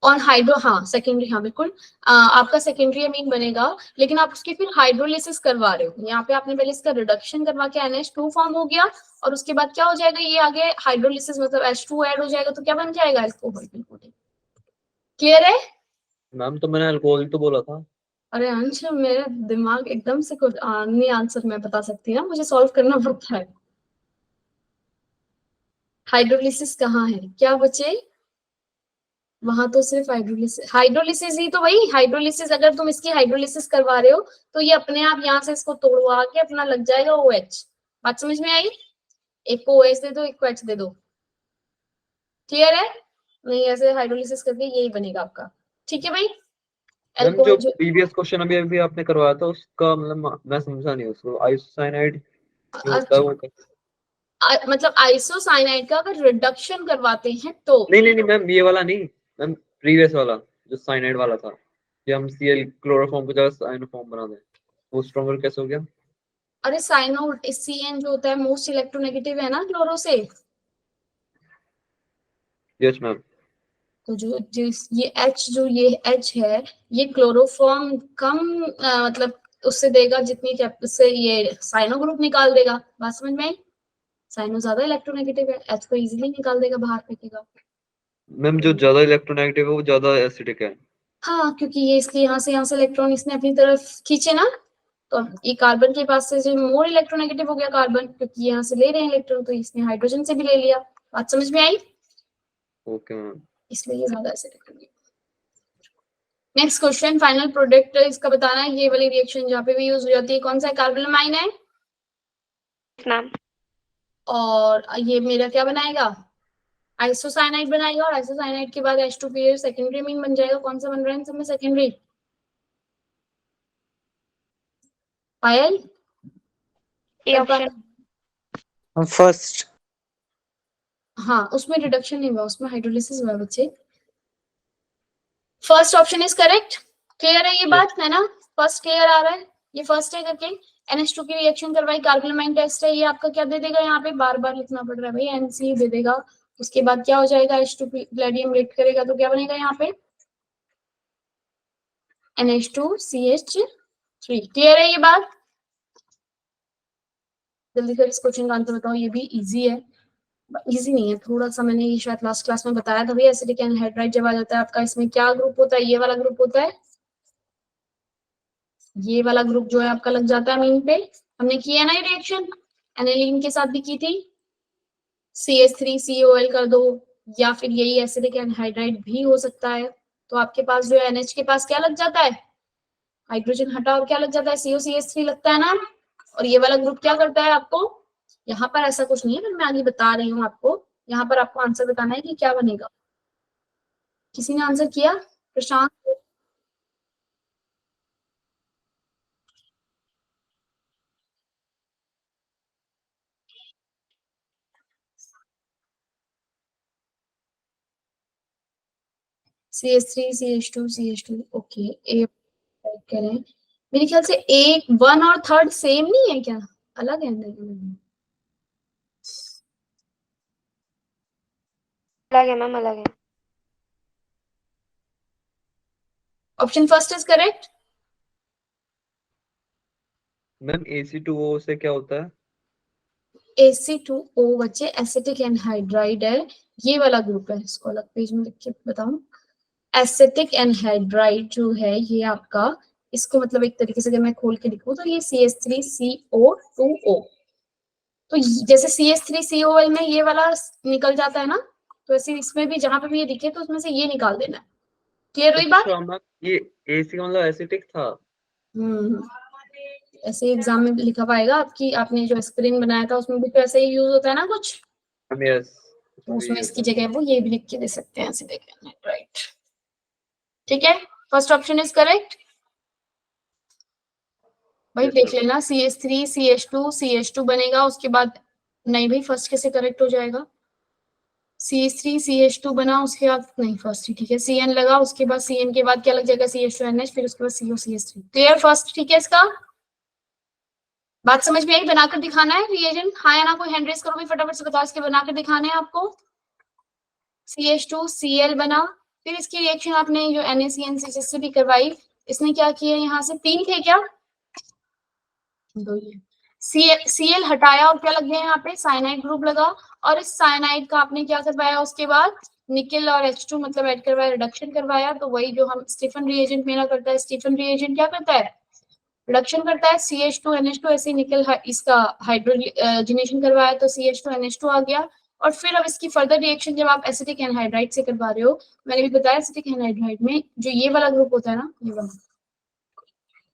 और हाइड्रो, हाँ सेकेंडरी, हाँ बिल्कुल आपका सेकेंडरी अमीन बनेगा, लेकिन आप उसकी फिर हाइड्रोलिसिस करवा रहे हो। यहाँ पे आपने पहले इसका रिडक्शन करवा के NH2 फॉर्म हो गया, और उसके बाद क्या हो जाएगा, ये आगे हाइड्रोलिसिस मतलब H2 ऐड हो जाएगा, तो क्या बन जाएगा? अल्कोहल। बिल्कुल क्लियर है? मैम तो मैंने अल्कोहल तो बोला था। अरे अंश, मेरा दिमाग एकदम से कुछ नहीं आंसर मैं बता सकती ना, मुझे सॉल्व करना पड़ता है। हाइड्रोलिसिस कहाँ है क्या बचे? वहां तो सिर्फ हाइड्रोलिसिस ही तो भाई, हाइड्रोलिसिस अगर तुम इसकी हाइड्रोलिसिस करवा रहे हो तो ये अपने आप यहाँ से इसको तोड़वा के अपना लग जाएगा OH। बात समझ में आई? एक को OH दे दो, एक को H दे दो। क्लियर है? नहीं ऐसे हाइड्रोलिसिस करके यही बनेगा आपका। ठीक है भाई? मैम जो अल्कोहल जो प्रीवियस क्वेश्चन अभी अभी आपने करवाया था उसका मतलब मैं समझा नहीं उसको, आइसोसाइनाइड जो होता है वो मतलब आइसोसाइनाइड का अगर रिडक्शन करवाते हैं तो। नहीं मैम ये वाला नहीं मैम, प्रीवियस वाला जो साइनाइड वाला था, कि हम Cl क्लोरोफॉर्म को जगह साइनोफॉर्म बना दें, वो स्ट्रॉन्गर कैसे हो गया? अरे साइनो CN जो होता है मोस्ट इलेक्ट्रोनेगेटिव है ना क्लोरो से, यस मैम। तो जो ये H जो ये H है, ये क्लोरोफॉर्म कम मतलब उससे देगा जितनी से ये साइनो ग्रुप निकाल देगा। बात समझ में आई? साइनो ज्यादा इलेक्ट्रोनेगेटिव है, H को इजीली निकाल देगा, बाहर फेंकेगा। मैम जो ज्यादा इलेक्ट्रोनेगेटिव है वो ज्यादा एसिडिक है। हाँ क्योंकि ये इसके यहाँ से इलेक्ट्रॉन इसने अपनी तरफ खींचे ना, तो अब ये कार्बन के पास से जो मोर इलेक्ट्रोनेगेटिव हो गया कार्बन, क्योंकि यहाँ से ले रहे हैं इलेक्ट्रॉन, तो इसने हाइड्रोजन से भी ले लिया। बात समझ में आई? Okay ma'am. इसलिए ये ज्यादा एसिडिक हो गया। नेक्स्ट क्वेश्चन, फाइनल प्रोडक्ट इसका बताना है। ये वाली रिएक्शन जहाँ पे भी यूज हो जाती है कौन सा है? कार्बोनामाइन है। मैम और ये मेरा क्या बनाएगा? आइसोसाइनाइड बनाएगा, और आइसोसाइनाइड के बाद H2 फिर सेकेंडरी अमीन बन जाएगा। कौन सा बन रहा है इन सब में secondary? Payal, A option. First. हाँ उसमें रिडक्शन नहीं हुआ, उसमें हाइड्रोलिसिस हुआ बच्चे। First option is correct. Clear है ये बात, है ना? फर्स्ट क्लियर आ रहा है? ये फर्स्ट है करके NH2 की रिएक्शन करवाई, कार्बोनामाइन टेस्ट है, ये आपका क्या दे देगा? यहाँ पे बार बार लिखना पड़ रहा है भाई, NC दे देगा। उसके बाद क्या हो जाएगा? H2 प्लेडियम रिएक्ट करेगा तो क्या बनेगा यहाँ पे? NH2CH3। क्लियर है ये बात? जल्दी से इस क्वेश्चन का आंसर बताओ। ये भी इजी है, इजी नहीं है, थोड़ा सा मैंने ये शायद लास्ट क्लास में बताया था। भैया एसिडिक एनहाइड्राइड जब आ जाता है आपका, इसमें क्या ग्रुप होता है? ये वाला ग्रुप होता है, ये वाला ग्रुप जो है आपका लग जाता है अमीन पे। हमने किया ना ये रिएक्शन, एनिलीन के साथ भी की थी। CH3COL कर दो, या फिर यही एसिडिक एनहाइड्राइड भी हो सकता है। तो आपके पास जो है NH के पास क्या लग जाता है? हाइड्रोजन हटा और क्या लग जाता है? COCH3 लगता है ना। और ये वाला ग्रुप क्या करता है आपको? यहाँ पर ऐसा कुछ नहीं है, मैं आगे बता रही हूँ आपको। यहाँ पर आपको आंसर बताना है कि क्या बनेगा। किसी ने आंसर किया? प्रशांत, CH3CH2CH2, ओके। ए करें, मेरे ख्याल से एक 1 और 3 सेम नहीं है क्या? अलग है अलग है मैम, अलग है। Option first is correct. Ma'am AC2O से क्या होता है? AC2O बच्चे एसिटिक एनहाइड्राइड है, ये वाला ग्रुप है। इसको अलग पेज में लिख के बताऊं। एसिटिक एनहाइड्राइड जो है ये आपका, इसको मतलब एक तरीके से अगर मैं खोल के लिखूं तो ये CH3CO2O। तो जैसे CH3COL में ये वाला निकल जाता है ना, तो ऐसे इसमें भी जहां पे भी ये दिखे तो उसमें से ये निकाल देना है। क्लियर हुई बात? अच्छा मैम, ये AC का मतलब एसिटिक था। ऐसे एग्जाम में लिखा पाएगा आपकी, आपने जो स्क्रीन बनाया था उसमें भी तो ऐसे ही यूज होता है ना कुछ, यस, तो उसमें इसकी जगह वो ये भी लिख के दे सकते हैं, ऐसे देखें। राइट, ठीक है, फर्स्ट ऑप्शन इज करेक्ट। भाई देख लेना, CH3CH2 बनेगा, उसके बाद नहीं भाई फर्स्ट कैसे करेक्ट हो जाएगा? CH3CH2 बना, उसके बाद नहीं फर्स्ट ही ठीक है, CN लगा, उसके बाद CN के बाद क्या लग जाएगा? CH2NH, फिर उसके बाद COCH3। क्लियर फर्स्ट, ठीक है? इसका बात समझ में आई? बनाकर दिखाना है रिएजेंट, हाँ या ना? कोई हैंड रेस करो भी फटाफट से, बताओ। इसके बनाकर दिखाने हैं आपको। CH2Cl बना, फिर इसकी रिएक्शन आपने जो NaCN से भी करवाई, इसने क्या किया? यहाँ से 3 थे क्या? 2 ही है। Cl हटाया और क्या लग गया यहाँ पे? साइनाइड ग्रुप लगा, और इस साइनाइड का आपने क्या करवाया? उसके बाद निकेल और H2 मतलब ऐड करवाया, रिडक्शन करवाया। तो वही जो हम स्टीफन रिएजेंट मेरा करता है, स्टीफन रिएजेंट क्या करता है? रिडक्शन करता है। CH2NH2, ऐसे निकल इसका हाइड्रोजनेशन करवाया तो CH2NH2 आ गया। और फिर अब इसकी फर्दर रिएक्शन जब आप एसिटिक एनहाइड्राइड से करवा रहे हो, मैंने भी बताया एसिटिक एनहाइड्राइड में जो ये वाला ग्रुप होता है ना, ये वाला,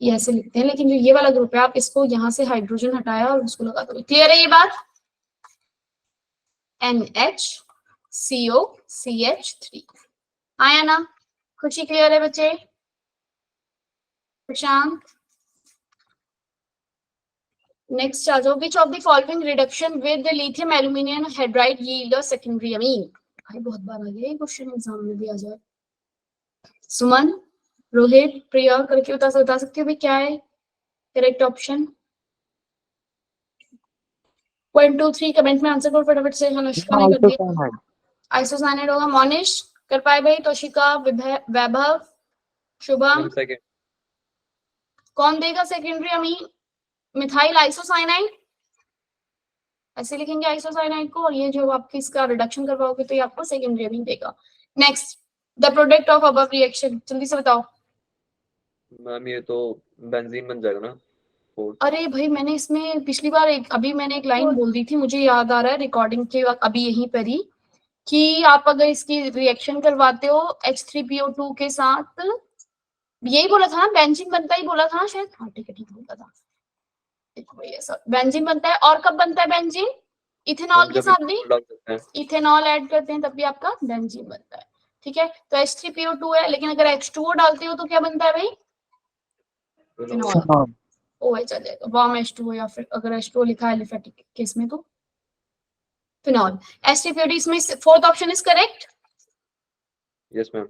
ये ऐसे लिखते हैं, लेकिन जो ये वाला ग्रुप है आप इसको यहाँ से हाइड्रोजन हटाया और उसको लगा दो। क्लियर है ये बात? NHCOCH3, आया ना? खुशी क्लियर है बच्चे? प्रशांत, नेक्स्ट आ जाओ। Which of the following reduction with lithium aluminium hydride yield a secondary amine? भाई बहुत बार आ गया ये क्वेश्चन, एग्जाम में भी आ जाए। सुमन, रोहित, प्रिया करके बता सकते हो भाई क्या है करेक्ट ऑप्शन? 1 2 3 कमेंट में आंसर करो फटाफट से। अनुष्का ने कर दिया, आइसोसाइनाइड होगा। मोनिश कर पाए भाई? तोशिका, वैभव, शुभम, मैम सेकंड। कौन देगा सेकेंडरी अमीन? मिथाइल आइसोसाइनाइड, ऐसे लिखेंगे आइसोसाइनाइड को, और ये जो आपकी इसका रिडक्शन करवाओगे तो ये आपको सेकेंडरी अमीन देगा। Next, the product of above reaction, जल्दी से बताओ। मैम ये तो बेंजीन बन जाएगा ना। अरे भाई मैंने इसमें पिछली बार अभी मैंने एक लाइन बोल दी थी, मुझे याद आ रहा है रिकॉर्डिंग के वक्त अभी यहीं पर ही, कि आप अगर इसकी रिएक्शन करवाते हो H3PO2 के साथ, यही बोला था ना, बेंजीन बनता ही बोला था ना शायद। हाँ ठीक है, ठीक बोला था। बेंजीन बनता है, और कब बनता है बेंजीन? इथेनॉल के साथ भी, इथेनॉल ऐड करते हैं तब भी आपका बेंजीन बनता है। ठीक है, तो H3PO2 है, लेकिन अगर H2O डालते हो तो क्या बनता है भाई? फिनॉल। OH आ जाएगा, वार्म H2O, या फिर अगर H2O लिखा है एलिफेटिक केस में तो फिनॉल। H3PO2 इसमें fourth option is correct. Yes ma'am.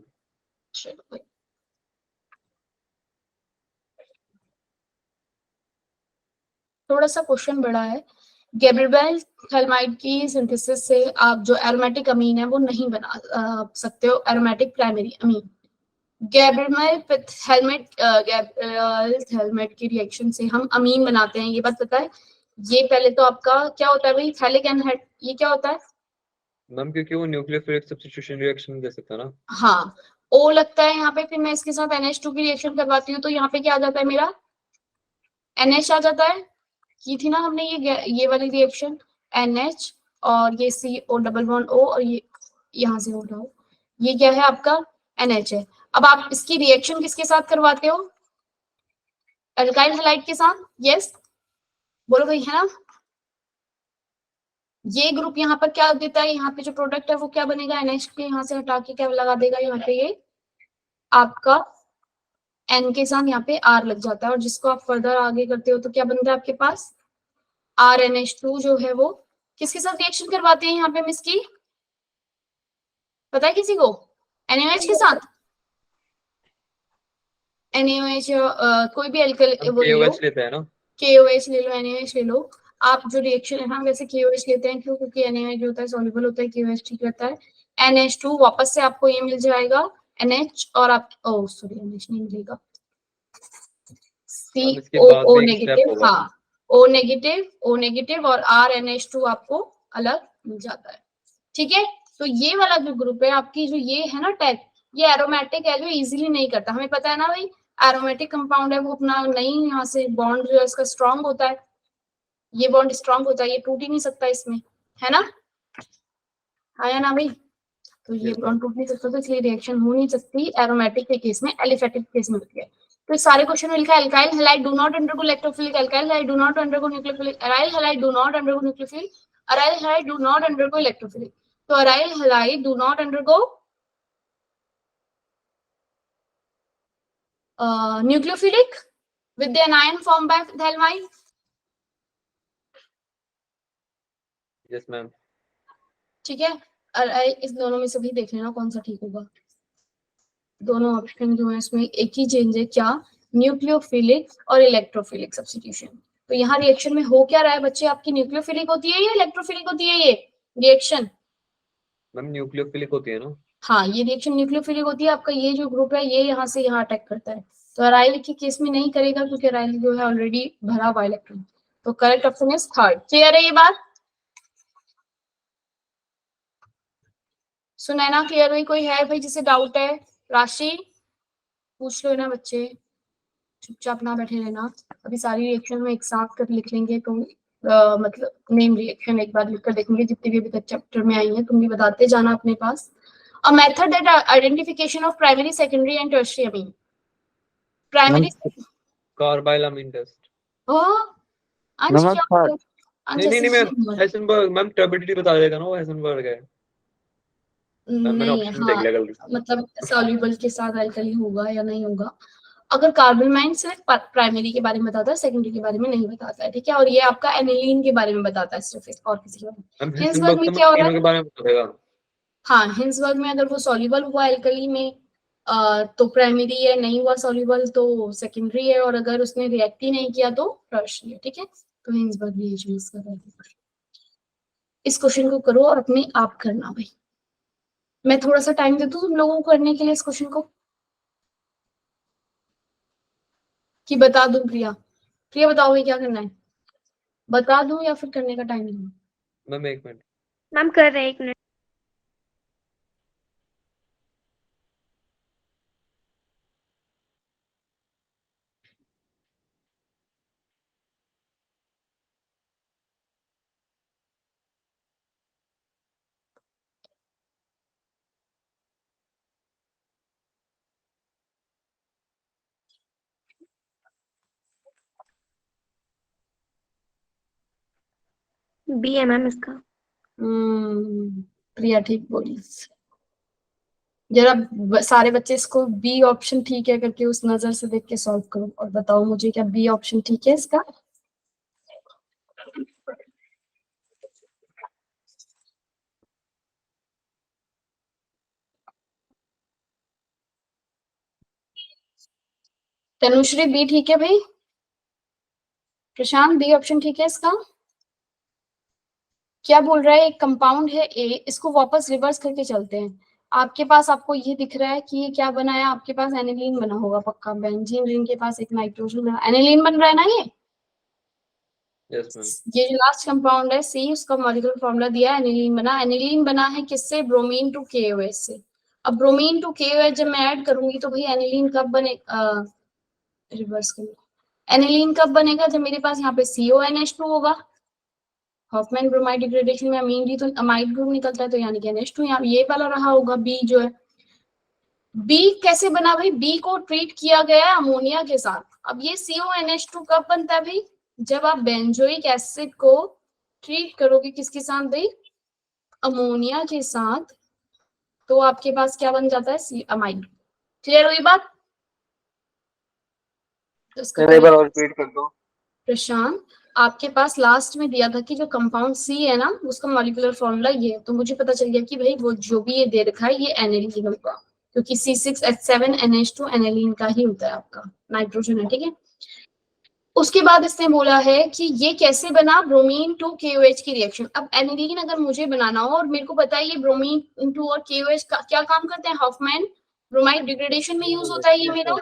थोड़ा सा क्वेश्चन बड़ा है। गैब्रिएल थैलमाइड की सिंथेसिस से आप जो एरोमेटिक अमीन है वो नहीं बना सकते हो, एरोमेटिक प्राइमरी अमीन। गैब्रिएल थैलमाइड की रिएक्शन से हम अमीन बनाते हैं, ये बात पता है। ये पहले तो आपका क्या होता है भाई, थैलिक एनहाइड, ये क्या होता है? मैम क्योंकि वो न्यूक्लियोफिलिक सब्स्टिट्यूशन रिएक्शन दे सकता है ना। हाँ, O लगता है यहाँ पे, फिर मैं इसके साथ NH2 की रिएक्शन करवाती हूँ तो यहाँ पे क्या आ जाता है मेरा, NH आ जाता है। की थी ना हमने ये वाली रिएक्शन, NH और ये CO डबल बॉन्ड O और ये यहाँ से उठाओ, ये क्या है आपका NH है। अब आप इसकी रिएक्शन किसके साथ करवाते हो? अल्काइल हैलाइड के साथ। यस बोलो भाई, है ना? ये ग्रुप यहाँ पर क्या देता है, यहाँ पे जो प्रोडक्ट है वो क्या बनेगा, NH के यहाँ से हटा के क्या लगा देगा यहाँ पे, ये आपका N के साथ यहाँ पे R लग जाता है, और जिसको आप फर्दर आगे करते हो तो क्या बनता है आपके पास, RNH2 जो है वो किसके साथ रिएक्शन करवाते हैं यहाँ पे मिस की, पता है किसी को? NaOH के साथ। NaOH कोई भी एल्कल वो ले लो, KOH लेते हैं ना। KOH ले लो, NaOH ले लो। आप जो रिएक्शन है, हाँ वैसे KOH लेते हैं, क्यों? क्योंकि NaOH जो होता है सॉल्युबल होता है, KOH ठीक रहता है। NH2 वापस से आपको ये मिल जाएगा NH, और आप सॉरी NH नहीं मिलेगा, मैम इसके बाद COO में एक स्टेप नेगेटिव, होगा। हाँ O नेगेटिव और RNH2 आपको अलग मिल जाता है। ठीक है, तो ये वाला जो ग्रुप है आपकी, जो ये है ना टैग, ये एरोमेटिक है, जो इजीली नहीं करता, हमें पता है ना भाई, एरोमेटिक कंपाउंड है वो अपना नहीं, यहाँ से बॉन्ड जो है इसका स्ट्रांग होता है, ये बॉन्ड स्ट्रांग होता है, ये टूट ही नहीं सकता इसमें, है ना? आया ना भाई? तो ये Yes, बॉन्ड टूट नहीं सकता, तो इसलिए रिएक्शन हो नहीं सकती एरोमेटिक के केस में, एलिफेटिक केस में होती है। तो सारे क्वेश्चन में लिखा है alkyl halide do not undergo electrophilic, alkyl halide do not undergo nucleophilic, aryl halide do not undergo nucleophilic, aryl halide do not undergo electrophilic. तो aryl halide do not undergo nucleophilic with the anion formed by thalmine. Yes ma'am. ठीक है, और इस दोनों में से भी देख लेना कौन सा ठीक होगा। दोनों ऑप्शन जो है इसमें एक ही चेंज है, क्या? न्यूक्लियोफिलिक और इलेक्ट्रोफिलिक सब्स्टिट्यूशन। तो यहाँ रिएक्शन में हो क्या रहा है बच्चे, आपकी न्यूक्लियोफिलिक होती है या इलेक्ट्रोफिलिक होती है ये रिएक्शन? मैम न्यूक्लियोफिलिक होती है ना। हाँ, ये रिएक्शन न्यूक्लियोफिलिक होती है। आपका ये जो ग्रुप है ये यहाँ से यहाँ अटैक करता है, तो अराइल के केस में नहीं करेगा क्योंकि अराइल जो है ऑलरेडी भरा हुआ इलेक्ट्रॉन। तो correct option is third. Clear है ये बात? सुनैना क्लियर हुई? कोई है भाई जिसे डाउट है? राशि पूछ लो ना बच्चे, चुपचाप ना बैठे रहना। अभी सारी रिएक्शन में एक साथ कर लिख लेंगे तो मतलब नेम रिएक्शन एक बार लिखकर देखेंगे, जितनी भी अभी तक चैप्टर में आई है तुम भी बताते जाना अपने पास। A method that identification of primary secondary and tertiary amine. Primary carbyl amine test. Ansh ma'am क्या थर्ड। होता है? नहीं नहीं नहीं मैम, हेसेनबर्ग मैम ट्यूबिलिटी बता देगा ना, वो हेसेनबर्ग है। मैम मैंने नहीं, ऑप्शन देख हाँ लिया कल। मतलब सॉल्युबल के साथ अल्कली होगा या नहीं होगा। अगर कार्बोनाइन सिर्फ प्राइमरी के बारे में बताता है, सेकेंडरी के बारे में नहीं बताता है, ठीक है? और ये आपका एनिलीन के बारे में बताता है सिर्फ, और किसी के बारे में। मैम हिंसबर्ग हेसेनबर्ग में तो क्या हो मैम रहा तीनों है? के बारे में बताएगा। हाँ, हिंसबर्ग में अगर वो सॉल्युबल हुआ एल्कली में तो प्राइमरी है, नहीं हुआ सॉल्युबल तो सेकेंडरी है, और अगर उसने रिएक्ट ही नहीं किया तो टर्शियरी है। ठीक है, तो हिंसबर्ग ये चीज कर रहा है। इस क्वेश्चन को करो और अपने आप करना भाई। मैं थोड़ा सा टाइम दे दूं तुम लोगों को करने के लिए इस क्वेश्चन को, कि बता दूं? प्रिया, प्रिया बताओ भाई क्या करना है, बता दूं या फिर करने का टाइम दूं? मैम एक मिनट। मैम कर रहे हैं, 1 मिनट। बी है मैम इसका। प्रिया ठीक बोली। जरा सारे बच्चे इसको बी ऑप्शन ठीक है करके उस नजर से देख के सॉल्व करो और बताओ मुझे, क्या बी ऑप्शन ठीक है इसका? तनुश्री बी ठीक है भाई? प्रशांत बी ऑप्शन ठीक है इसका? क्या बोल रहा है, एक कंपाउंड है ए, इसको वापस रिवर्स करके चलते हैं। आपके पास आपको ये दिख रहा है कि ये क्या बना है, आपके पास एनिलीन बना होगा पक्का, बेंजीन रिंग के पास एक नाइट्रोजन बना, एनिलीन बन रहा है ना ये? Yes ma'am. ये जो लास्ट कंपाउंड है सी, उसका मॉलिक्यूलर फॉर्मूला दिया है, एनिलीन बना। एनिलीन बना है किससे? ब्रोमीन टू KOH से। अब ब्रोमीन टू KOH जब मैं ऐड करूंगी तो भाई एनिलीन कब बने, रिवर्स करूंगा, एनिलीन कब बनेगा? जब मेरे पास यहाँ पे CONH2 होगा। हॉफमैन ब्रोमाइड डिग्रेडेशन में अमीन भी तो अमाइड ग्रुप निकलता है, तो यानी कि NH2 यहाँ ये वाला रहा होगा बी जो है। बी कैसे बना भाई? बी को ट्रीट किया गया है अमोनिया के साथ। अब ये CONH2 कब बनता है भाई? जब आप बेंजोइक एसिड को ट्रीट करोगे किसके साथ भाई? अमोनिया के साथ, तो आपके पास क्या बन जाता है? अमाइड। क्लियर हुई बात? तो इसका एक बार और रिपीट कर दो। प्रशांत, आपके पास लास्ट में दिया था कि जो कंपाउंड सी है ना, उसका मॉलिक्यूलर फॉर्मूला ये है, तो मुझे पता चल गया कि भाई वो जो भी ये दे रखा है ये एनिलीन होगा, क्योंकि C6H7NH2 एनिलीन का ही होता है, आपका नाइट्रोजन है, ठीक है। उसके बाद इसने बोला है कि ये कैसे बना? ब्रोमीन टू KOH की रिएक्शन। अब एनिलीन अगर मुझे बनाना हो और मेरे को पता है ये ब्रोमीन टू और KOH का क्या काम करते हैं, हॉफमैन ब्रोमाइड डिग्रेडेशन में यूज होता है ये मेरा।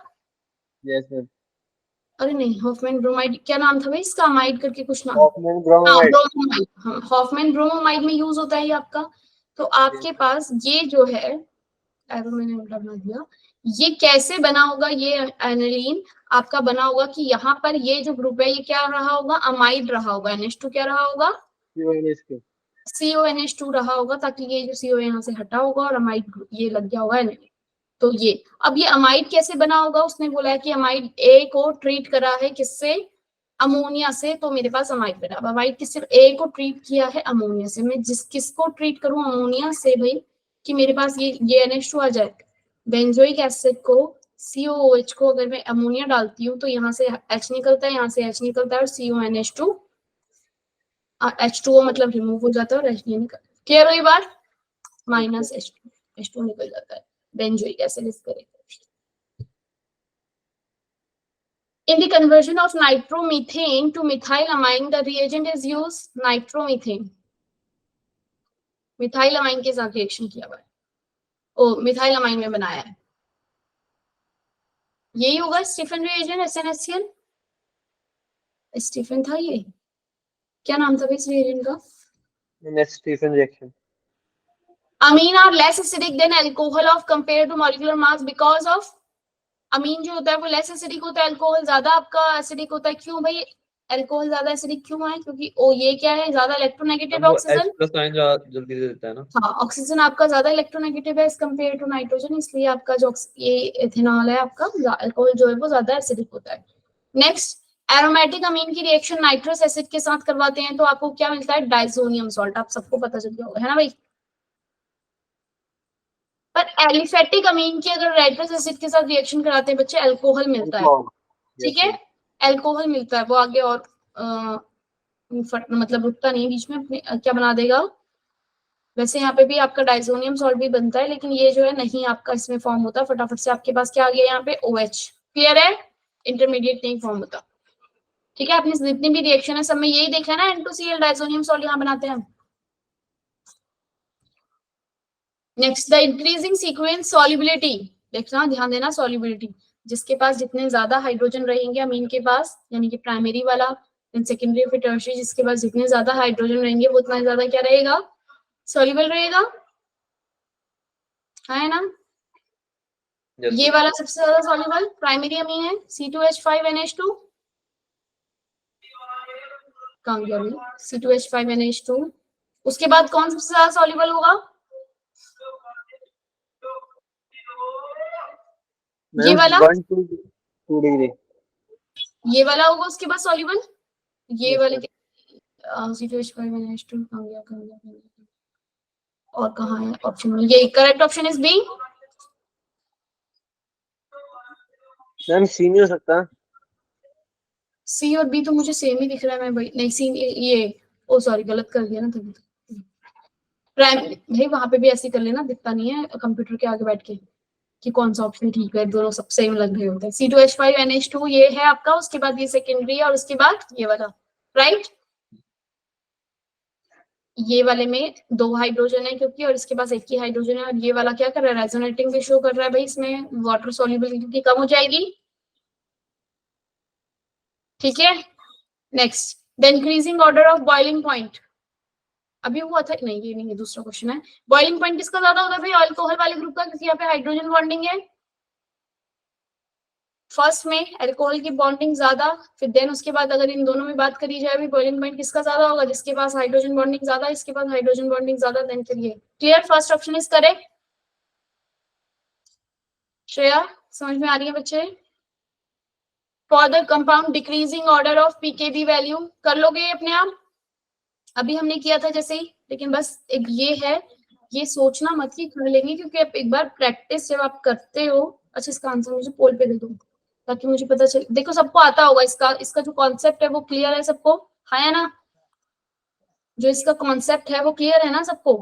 Yes ma'am. अरे नहीं, हॉफमैन ब्रोमाइड क्या नाम था भाई इसका? अमाइड करके कुछ नाम, हॉफमैन ब्रोमाइड। हाँ, हॉफमैन ब्रोमाइड में यूज होता है ये आपका। तो आपके पास ये जो है, एरो मैंने उल्टा बना दिया, ये कैसे बना होगा? ये एनिलीन आपका बना होगा कि यहाँ पर ये जो ग्रुप है ये क्या रहा होगा? अमाइड रहा होगा। NH2 क्या रहा होगा? CONH2 रहा होगा, ताकि ये जो CO यहाँ से हटा होगा और अमाइड ये लग गया होगा एनिलीन। तो ये अब ये अमाइड कैसे बना होगा? उसने बोला है कि अमाइड A को ट्रीट करा है किससे? अमोनिया से, तो मेरे पास अमाइड बना। अब अमाइड किससे? A को ट्रीट किया है अमोनिया से। मैं किसको ट्रीट करूं अमोनिया से भाई, कि मेरे पास ये NH2 आ जाए। बेंजोइक एसिड को, COOH को अगर मैं अमोनिया डालती हूँ तो यहाँ से H निकलता है, यहाँ से H निकलता है और CONH2 H2O मतलब रिमूव हो जाता है और H नहीं निकलता। क्लियर हुई बात? माइनस H2 निकल जाता है बेंजोइक एसिड इस तरह। In the conversion of nitromethane to methylamine, the reagent is used nitromethane. मिथाइलमाइन के साथ रिएक्शन किया हुआ है, ओ मिथाइलमाइन में बनाया है। यही होगा स्टीफन रिएजेंट, SnHCl। स्टीफन था ये, क्या नाम था इस रिएजेंट का? Stephen reaction. Amine are less acidic than alcohol of compared to molecular mass because of, अमीन जो होता है वो लेस एसिडिक होता है, अल्कोहल ज्यादा आपका एसिडिक होता है। क्यों भाई अल्कोहल ज्यादा एसिडिक क्यों है? क्योंकि ओ ये क्या है, ज्यादा इलेक्ट्रोनेगेटिव ऑक्सीजन। H+ जल्दी दे देता है ना। हाँ, ऑक्सीजन आपका ज्यादा इलेक्ट्रोनेगेटिव है एज कम्पेयर टू नाइट्रोजन, इसलिए आपका जो ये इथेनॉल है आपका अल्कोहल जो है वो ज्यादा एसिडिक होता है। नेक्स्ट, एरोमेटिक अमीन की रिएक्शन नाइट्रस एसिड के साथ करवाते हैं तो आपको क्या मिलता है? Diazonium salt. आप सबको पता चल गया होगा, है ना भाई। पर एलिफेटिक अमीन की अगर नाइट्रस एसिड के साथ रिएक्शन कराते हैं बच्चे, अल्कोहल मिलता है, ठीक है, अल्कोहल मिलता है, वो आगे और मतलब रुकता नहीं बीच में, अपने क्या बना देगा। वैसे यहाँ पे भी आपका डाइसोनियम सॉल्ट भी बनता है, लेकिन ये जो है नहीं आपका इसमें फॉर्म होता। फटाफट से आपके पास क्या आ गया यहाँ पे? OH। क्लियर है? इंटरमीडिएट नहीं फॉर्म होता, ठीक है। आपने जितनी भी रिएक्शन है सब में यही देखा है ना, N2Cl डाइसोनियम सॉल्ट यहाँ बनाते हैं। Next, the increasing sequence solubility. देखना, ध्यान देना, सॉल्युबिलिटी जिसके पास जितने ज्यादा हाइड्रोजन रहेंगे अमीन के पास, यानी कि प्राइमरी वाला, देन सेकेंडरी फिर टर्शियरी, जिसके पास जितने ज्यादा हाइड्रोजन रहेंगे वो उतना ज्यादा क्या रहेगा? सॉल्युबल रहेगा, है ना। ये वाला सबसे ज्यादा सॉल्युबल प्राइमरी अमीन है, C2H5NH2। कहाँ गया भाई? C2H5NH2। उसके बाद कौन सबसे ज्यादा सॉल्युबल होगा? ये वाला, 1 to 2 डिग्री। ये वाला होगा उसके बाद सॉल्युबल। ये वाले C2H5NH2 कहाँ गया? और कहाँ है ऑप्शन में? ये correct option is B. Ma'am C नहीं हो सकता। सी और बी तो मुझे सेम ही दिख रहा है। मैं भाई नहीं, सी ये ओ सॉरी गलत कर दिया ना तभी तो। प्राइमरी भाई वहां पे भी ऐसे कर लेना, दिखता नहीं है कंप्यूटर के आगे बैठ के कि कौन सा ऑप्शन ठीक है, दोनों सब सेम लग रहे होते हैं। C2H5NH2 ये है आपका, उसके बाद ये सेकेंडरी है और उसके बाद ये वाला, राइट। ये वाले में 2 हाइड्रोजन है क्योंकि, और इसके पास एक ही हाइड्रोजन है। और ये वाला क्या कर रहा है? रेजोनेटिंग भी शो कर रहा है भाई, इसमें वाटर सॉल्युबिलिटी कम हो जाएगी, ठीक है। Next, the increasing order of boiling point, अभी हुआ था नहीं, ये नहीं है, दूसरा क्वेश्चन है। बॉइलिंग पॉइंट किसका ज्यादा होता है भाई? अल्कोहल वाले ग्रुप का, क्योंकि यहाँ पे हाइड्रोजन बॉन्डिंग है। फर्स्ट में अल्कोहल की बॉन्डिंग ज्यादा, फिर देन उसके बाद अगर इन दोनों में बात करी जाए भी बॉइलिंग पॉइंट किसका ज्यादा होगा? जिसके पास हाइड्रोजन बॉन्डिंग ज्यादा, इसके पास हाइड्रोजन बॉन्डिंग ज्यादा, देन फिर ये। Clear? First option is correct. Shreya समझ में आ रही है बच्चे? For the compound decreasing order of pKb value, कर लोगे ये अपने आप? अभी हमने किया था जैसे ही, लेकिन बस एक ये है, ये सोचना मत कि कर लेंगे, क्योंकि आप एक बार प्रैक्टिस जब आप करते हो। अच्छा, इसका आंसर मुझे पोल पे दे दो ताकि मुझे पता चले। देखो सबको आता होगा इसका जो कॉन्सेप्ट है वो क्लियर है सबको? है ना? जो इसका कॉन्सेप्ट है वो क्लियर है ना सबको?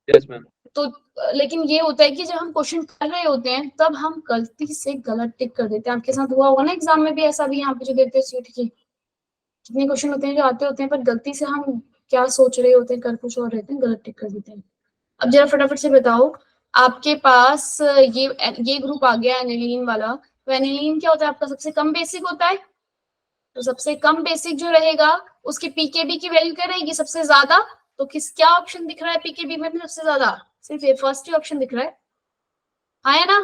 Yes ma'am. तो लेकिन ये होता है कि जब हम क्वेश्चन कर रहे होते हैं तब हम गलती से गलत टिक कर देते हैं। आपके साथ हुआ होगा ना एग्जाम में भी ऐसा भी? यहाँ पे जो देते हैं सीट की कितने क्वेश्चन होते हैं जो आते होते हैं, पर गलती से हम क्या सोच रहे होते हैं, कर कुछ और रहते हैं, गलत टिक कर देते हैं। अब जरा फटाफट से बताओ, आपके पास ये ग्रुप आ गया एनिलीन वाला, तो एनिलीन क्या होता है आपका? सबसे कम बेसिक होता है। तो सबसे कम बेसिक जो रहेगा उसकी पीकेबी की वैल्यू क्या रहेगी? सबसे ज्यादा। तो क्या ऑप्शन दिख रहा है पीकेबी में भी सबसे ज्यादा? सिर्फ ये फर्स्ट ही ऑप्शन दिख रहा है, है ना?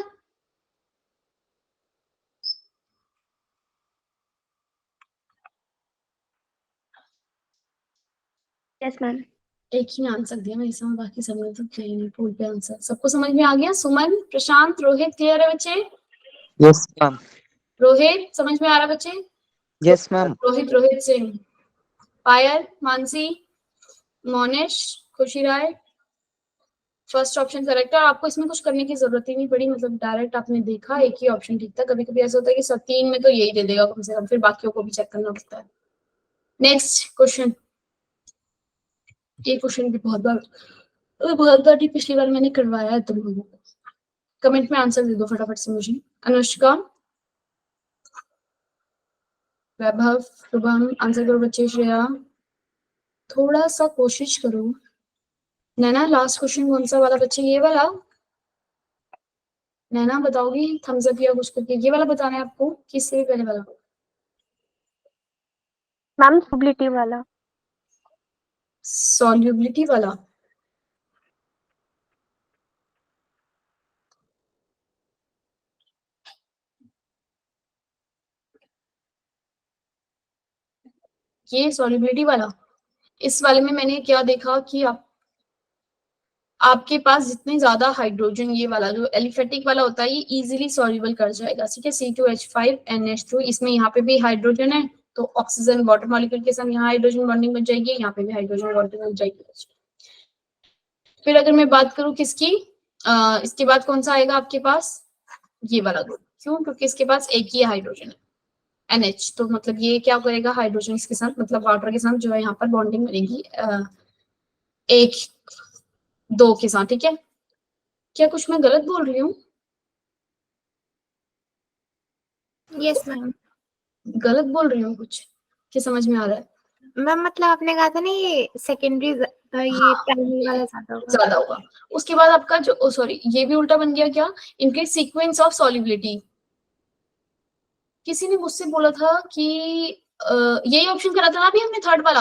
Yes ma'am. एक ही में आंसर दिया मैं इसमें, बाकी सब में तो क्या ही नहीं, पूल पे आंसर। सबको समझ में आ गया? सुमन, प्रशांत, रोहित क्लियर है बच्चे? Yes ma'am. रोहित समझ में आ रहा बच्चे? Yes ma'am. Rohit Singh, Payal, Mansi, Monish, Khushi Rai, first option correct है। आपको इसमें कुछ करने की जरूरत ही नहीं पड़ी, मतलब डायरेक्ट आपने देखा एक ही ऑप्शन ठीक था। कभी कभी ऐसा होता है कि सब तीन में तो यही दे देगा कम से कम, फिर बाकियों को भी चेक करना पड़ता है। नेक्स्ट क्वेश्चन, ये क्वेश्चन भी बहुत बार ही पिछली बार मैंने करवाया है तुम लोगों को। कमेंट में आंसर दे दो फटाफट से मुझे। अनुष्का, वैभव, शुभम, आंसर करो बच्चे। श्रेया, थोड़ा सा कोशिश करो। नैना, लास्ट क्वेश्चन कौन सा वाला बच्चे? ये वाला? नैना बताओगी थम्स अप या कुछ करके? ये वाला बताना है आपको कि इससे भी पहले वाला? मैम सॉल्युबिलिटी वाला। सॉल्युबिलिटी वाला? ये सॉल्युबिलिटी वाला, इस वाले में मैंने क्या देखा कि आपके पास जितने ज्यादा हाइड्रोजन, ये वाला जो एलिफेटिक वाला होता है, ये इजीली सॉल्युबल कर जाएगा। ठीक है, C2H5NH2, इसमें यहाँ पे भी हाइड्रोजन है तो ऑक्सीजन वाटर मॉलिक्यूल के साथ यहाँ हाइड्रोजन बॉन्डिंग बन जाएगी, यहाँ पे भी हाइड्रोजन बॉन्डिंग बन जाएगी। फिर अगर मैं बात करूँ किसकी, इसके बाद कौन सा आएगा आपके पास? ये वाला ग्रुप। क्यों? क्योंकि इसके पास एक ही हाइड्रोजन है, NH, तो मतलब ये क्या करेगा हाइड्रोजन के साथ, मतलब वाटर के साथ जो है यहाँ पर बॉन्डिंग बनेगी एक दो के साथ। ठीक है, क्या कुछ मैं गलत बोल रही हूँ? Yes ma'am. गलत बोल रही हूँ कुछ कि समझ में आ रहा है? मैम मतलब आपने कहा था ना ये सेकेंडरी ये प्राइमरी वाला ज्यादा होगा। ज्यादा होगा। उसके बाद आपका जो सॉरी ये भी उल्टा बन गया क्या? इनके सीक्वेंस ऑफ सॉल्युबिलिटी। किसी ने मुझसे बोला था कि यही ऑप्शन करा था ना अभी हमने, थर्ड वाला।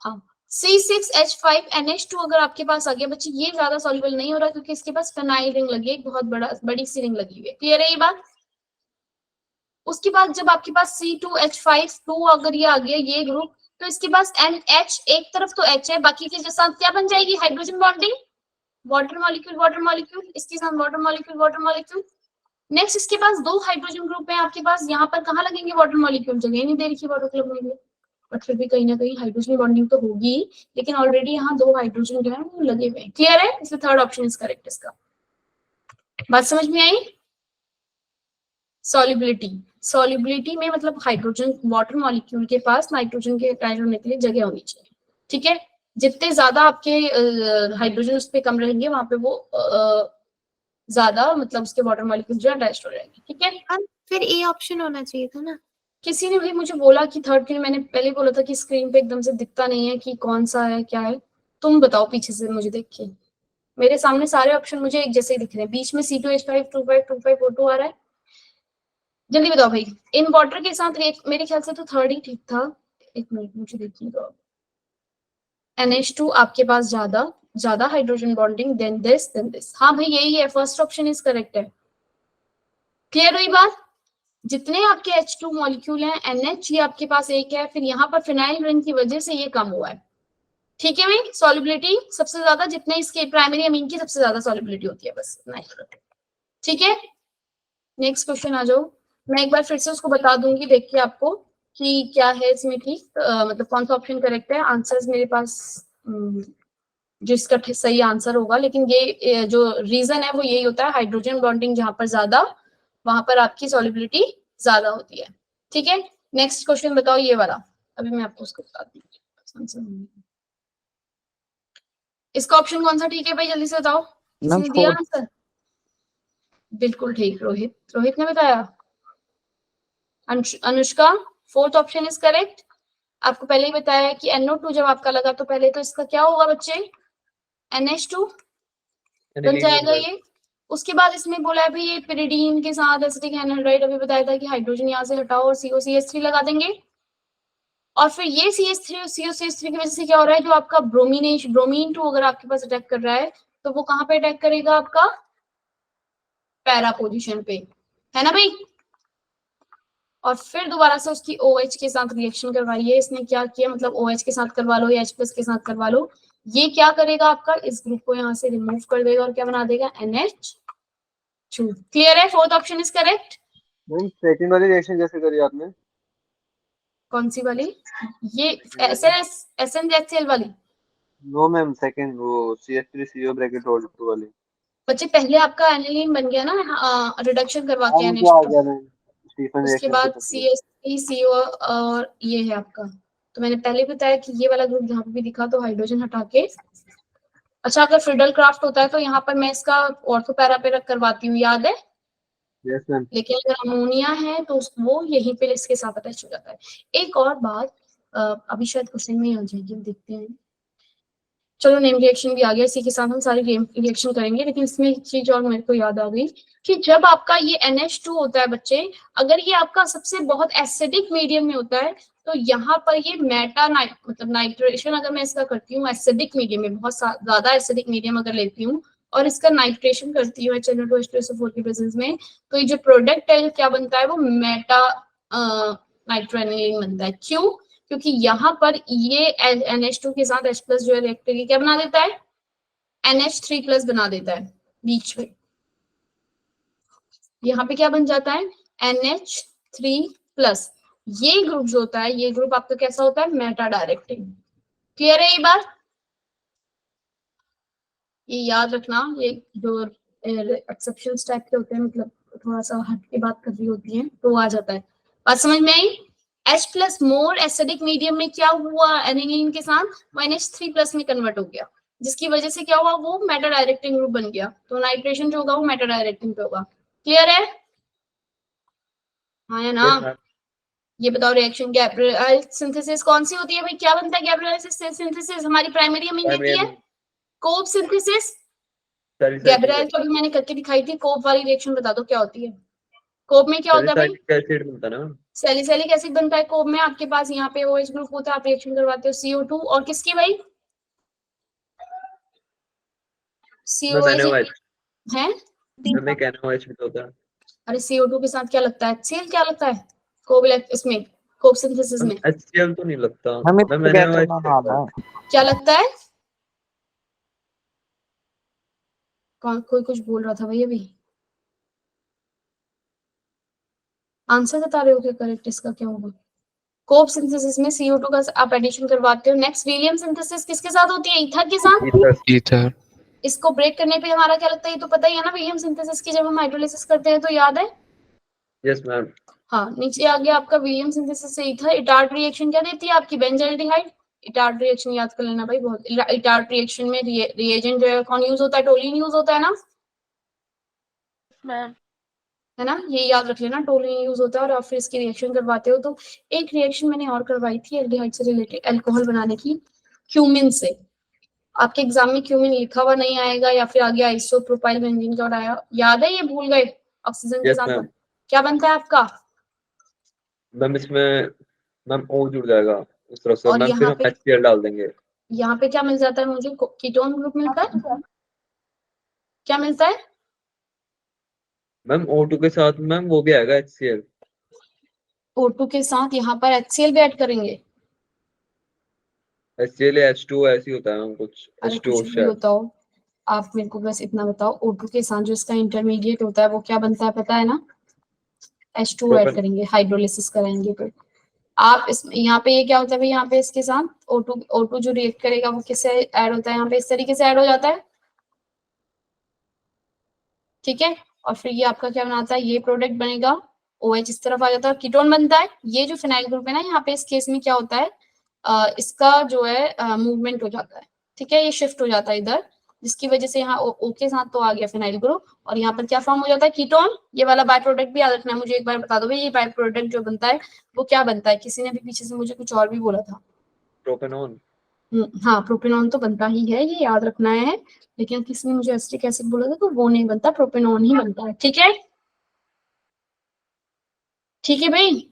हाँ, C6H5NH2 अगर आपके पास आ गया बच्चे, ये ज्यादा सॉल्युबल नहीं हो रहा क्योंकि इसके पास फेनाइल रिंग लगी है, एक बहुत बड़ी सी रिंग लगी हुई है। क्लियर है ये बात? उसके बाद जब आपके पास C2H5 अगर ये आ गया ये ग्रुप, तो इसके पास NH, एक तरफ तो H है, बाकी के साथ क्या बन जाएगी? हाइड्रोजन बॉन्डिंग, वाटर मॉलिक्यूल, इसके साथ वाटर मॉलिक्यूल। नेक्स्ट इसके पास दो हाइड्रोजन ग्रुप है आपके पास, यहाँ पर कहाँ लगेंगे वाटर मॉलिक्यूल? जगह नहीं दे रखी वाटर क्लब में, बट फिर भी कहीं ना कहीं हाइड्रोजन बॉन्डिंग तो होगी, लेकिन ऑलरेडी यहाँ दो हाइड्रोजन जो है वो लगे हुए हैं। क्लियर है? इसलिए थर्ड ऑप्शन इज करेक्ट। इसका बात समझ में आई? सॉल्युबिलिटी में मतलब हाइड्रोजन वाटर मॉलिक्यूल के पास नाइट्रोजन के अटैच होने के लिए जगह होनी चाहिए। ठीक है, जितने ज्यादा आपके हाइड्रोजन उस पर कम रहेंगे वहां पे वो ज्यादा मतलब उसके वाटर मॉलिक्यूल जो अटैच हो जाएंगे। ठीक है, फिर ए ऑप्शन होना चाहिए था ना। किसी ने भी मुझे बोला कि थर्ड के लिए, मैंने पहले बोला था कि स्क्रीन पे एकदम से दिखता नहीं है कि कौन सा है क्या है। तुम बताओ पीछे से मुझे देख के, मेरे सामने सारे ऑप्शन मुझे एक जैसे ही दिख रहे हैं। बीच में C2H5 2525 O2 आ रहा है। जल्दी बताओ भाई, इन वाटर के साथ एक, मेरे ख्याल से तो थर्ड ही ठीक था, एक मिनट मुझे देखिएगा। NH2 आपके पास ज्यादा हाइड्रोजन बॉन्डिंग देन दिस। हाँ भाई यही है, फर्स्ट ऑप्शन इज करेक्ट है। क्लियर हुई बात? जितने आपके H2 मॉलिक्यूल हैं, NH ये आपके पास एक है, फिर यहाँ पर फिनाइल रिंग की वजह से ये कम हुआ है। ठीक है भाई, सॉल्युबिलिटी सबसे ज्यादा जितने इसके प्राइमरी अमीन की सबसे ज्यादा सॉल्युबिलिटी होती है, बस इतना ही। ठीक है, नेक्स्ट क्वेश्चन आ जाओ। मैं एक बार फिर से उसको बता दूंगी, देखिए आपको कि क्या है इसमें ठीक, मतलब कौन सा ऑप्शन करेक्ट है। आंसर्स मेरे पास जिसका सही आंसर होगा, लेकिन ये जो रीजन है वो यही होता है, हाइड्रोजन बॉन्डिंग जहां पर ज्यादा वहां पर आपकी सॉल्युबिलिटी ज्यादा होती है। ठीक है, नेक्स्ट क्वेश्चन बताओ ये वाला, अभी मैं आपको उसको बताती हूँ। इसका ऑप्शन कौन सा ठीक है भाई, जल्दी से बताओ, किसने दिया आंसर? बिल्कुल ठीक, रोहित ने बताया। Anushka, fourth option is correct. आपको पहले ही बताया है कि NO2 जब आपका लगा तो पहले तो इसका क्या होगा बच्चे, NH2 बन जाएगा ये। उसके बाद इसमें बोला है भाई ये पिरिडीन के साथ एसिटिक एनहाइड्राइड, अभी बताया था कि हाइड्रोजन यहाँ से हटाओ और COCH3 लगा देंगे, और फिर ये CH3 और COCH3 की वजह से क्या हो रहा है, जो आपका ब्रोमीन 2 अगर आपके पास अटैक कर रहा है तो वो कहाँ पे अटैक करेगा, आपका पैरा पोजीशन पे, है ना भाई। और फिर दोबारा से उसकी OH के साथ रिएक्शन करवाइए। इसने क्या किया, मतलब OH के साथ करवा लो या H+ के साथ करवा लो, ये क्या करेगा आपका, इस ग्रुप को यहाँ से रिमूव कर देगा और क्या बना देगा, NH2। क्लियर है, fourth option is correct. Ma'am second वाली रिएक्शन कैसे करी आपने? कौन सी वाली, ये SNHCl वाली? नो मैम, सेकंड वो CH3CO ब्रैकेट होल्ड 2 वाली। बच्चे पहले आपका एनिलीन बन गया ना, रिडक्शन करवा के मुझे आ गया NH2, मैम, स्टीफन उसके रिएक्शन बाद खत्म किया। CH3CO और ये है आपका। तो मैंने पहले बताया कि ये वाला ग्रुप जहाँ पे भी दिखा तो हाइड्रोजन हटा के, अच्छा अगर फ्रिडल क्राफ्ट होता है तो यहाँ पर मैं इसका ऑर्थो पैरा पे रख करवाती हूँ, याद है। Yes ma'am. लेकिन अगर अमोनिया है तो वो यहीं पे इसके साथ अटैच हो जाता है। एक और बात, अभी शायद क्वेश्चन में ही आ जाएगी, देखते हैं। चलो नेम रिएक्शन भी आ गया, इसी के साथ हम सारी रिएक्शन करेंगे, लेकिन इसमें एक चीज और मेरे को याद आ गई कि जब आपका ये NH2 होता है बच्चे, अगर ये आपका सबसे बहुत एसिडिक मीडियम में होता है तो यहाँ पर ये मतलब नाइट्रेशन अगर मैं इसका करती हूँ एसिडिक मीडियम में, बहुत ज्यादा एसिडिक मीडियम अगर लेती हूँ और इसका नाइट्रेशन करती हूँ HNO2H2SO4 की प्रेजेंस में, तो ये जो प्रोडक्ट है क्या बनता है, वो मेटा नाइट्रोएनिलीन बनता है। क्यों? क्योंकि यहाँ पर ये NH2 के साथ H+ जो है रिएक्ट करके क्या बना देता है, NH3+ बना देता है बीच में। यहाँ पे क्या बन जाता है, NH3+। ये ग्रुप जो होता है, ये ग्रुप आपका कैसा होता है, मेटा डायरेक्टिंग। क्लियर है ये बात? ये याद रखना, ये जो एक्सेप्शंस टाइप के होते हैं, मतलब थोड़ा सा हट के बात कर रही होती है तो आ जाता है। बात समझ में आई? H+ मोर एसिडिक मीडियम में क्या हुआ, एनिलीन के साथ वो NH3+ में कन्वर्ट हो गया, जिसकी वजह से क्या हुआ, वो मेटा डायरेक्टिंग ग्रुप बन गया, तो नाइट्रेशन जो होगा वो मेटा डायरेक्टिंग पे होगा। क्लियर है? हाँ या ना? ये बताओ रिएक्शन गैब्रियल सिंथेसिस कौन सी होती है भाई, क्या बनता है गैब्रियल सिंथेसिस, हमारी प्राइमरी अमीन देती है कोप सिंथेसिस। गैब्रियल को भी मैंने करके दिखाई थी, कोप वाली रिएक्शन बता दो क्या होती है। कोप में क्या होता है भाई, एसिड बनता है ना, सैलिसिलिक एसिड बनता है कोप में। आपके पास यहाँ पे OH ग्रुप होता है, आप रिएक्शन करवाते हो CO2 और किसकी भाई, COH है, NOH भी तो होता है। अरे CO2 के साथ क्या लगता है, HCl क्या लगता है कोवैलेंट, इसमें कोप सिंथेसिस में HCl तो नहीं लगता, हमें मैंने टुगेदर में नाम है। क्या लगता है, कौन कोई कुछ बोल रहा था भाई अभी, आंसर बता रहे हो क्या करेक्ट इसका क्या होगा। कोप सिंथेसिस में CO2 का आप एडिशन करवाते हो। नेक्स्ट विलियम सिंथेसिस किसके साथ होती है, ईथर के साथ। ईथर। इसको ब्रेक करने पे हमारा क्या लगता है, ये तो पता ही है ना, विलियम सिंथेसिस की जब हम हाइड्रोलिसिस करते हैं तो याद है। Yes ma'am. हाँ, नीचे आ गया आपका विलियम सिंथेसिस से ईथर। इटार्ट रिएक्शन क्या देती है आपकी, बेंजाल्डिहाइड। इटार्ट रिएक्शन याद कर लेना भाई बहुत। इटार्ट रिएक्शन में रिएजेंट जो है कौन यूज होता है, टोलिन यूज होता है ना मैम, है ना, ये याद रख लेना, टोलिन यूज होता है। और आप फिर इसकी रिएक्शन करवाते हो। तो एक रिएक्शन मैंने और करवाई थी एल्डिहाइड से रिलेटेड, अल्कोहल बनाने की, क्यूमिन से। आपके एग्जाम में क्यूमिन लिखा हुआ नहीं आएगा, या फिर आगे आइसोप्रोपाइल बेंजीन का आया, याद है, ये भूल गए, ऑक्सीजन के यस साथ मैम। क्या बनता है आपका, मैम इसमें मैम O जुड़ जाएगा, उस तरह से और मैम फिर यहाँ हम पे HCl डाल देंगे। यहाँ पे क्या मिल जाता है मुझे? कीटोन ग्रुप मिलता है। क्या मिलता है? मैम O2 के साथ मैम वो भी आएगा HCl। O2 के साथ यहाँ पर HCl भी ऐड करेंगे? HCl या H2 ऐसे ही होता है मैम, कुछ अरे H2O कुछ भी शायद। होता हो, आप मेरे को बस इतना बताओ, O2 के साथ जो इसका इंटरमीडिएट होता है वो क्या बनता है, पता है ना? H2O add propane. करेंगे, हाइड्रोलिसिस कराएंगे। तो आप इस यहाँ पे ये क्या होता है भाई, यहाँ पे इसके साथ O2 जो रिएक्ट करेगा वो किससे ऐड होता है? यहाँ पे इस तरीके से ऐड हो जाता है, ठीक है। और फिर ये आपका क्या बनाता है? ये प्रोडक्ट बनेगा, OH इस तरफ आ जाता है, कीटोन बनता है। ये जो फिनाइल ग्रुप है ना, यहाँ पे इस केस में क्या होता है, इसका जो है मूवमेंट हो जाता है, ठीक है, ये शिफ्ट हो जाता है इधर, जिसकी वजह से यहाँ O के साथ तो आ गया फिनाइल ग्रुप, और यहाँ पर क्या फॉर्म हो जाता है? कीटोन। ये वाला बाय प्रोडक्ट भी याद रखना है, मुझे एक बार बता दो भाई, ये बाय प्रोडक्ट जो बनता है वो क्या बनता है? किसी ने भी पीछे से मुझे कुछ और भी बोला था। प्रोपेनॉन। हाँ, प्रोपेनॉन तो बनता ही है, ये याद रखना है, लेकिन किसी ने मुझे एसिटिक एसिड बोला था तो वो नहीं बनता, प्रोपेनॉन ही बनता है, ठीक है। ठीक है भाई।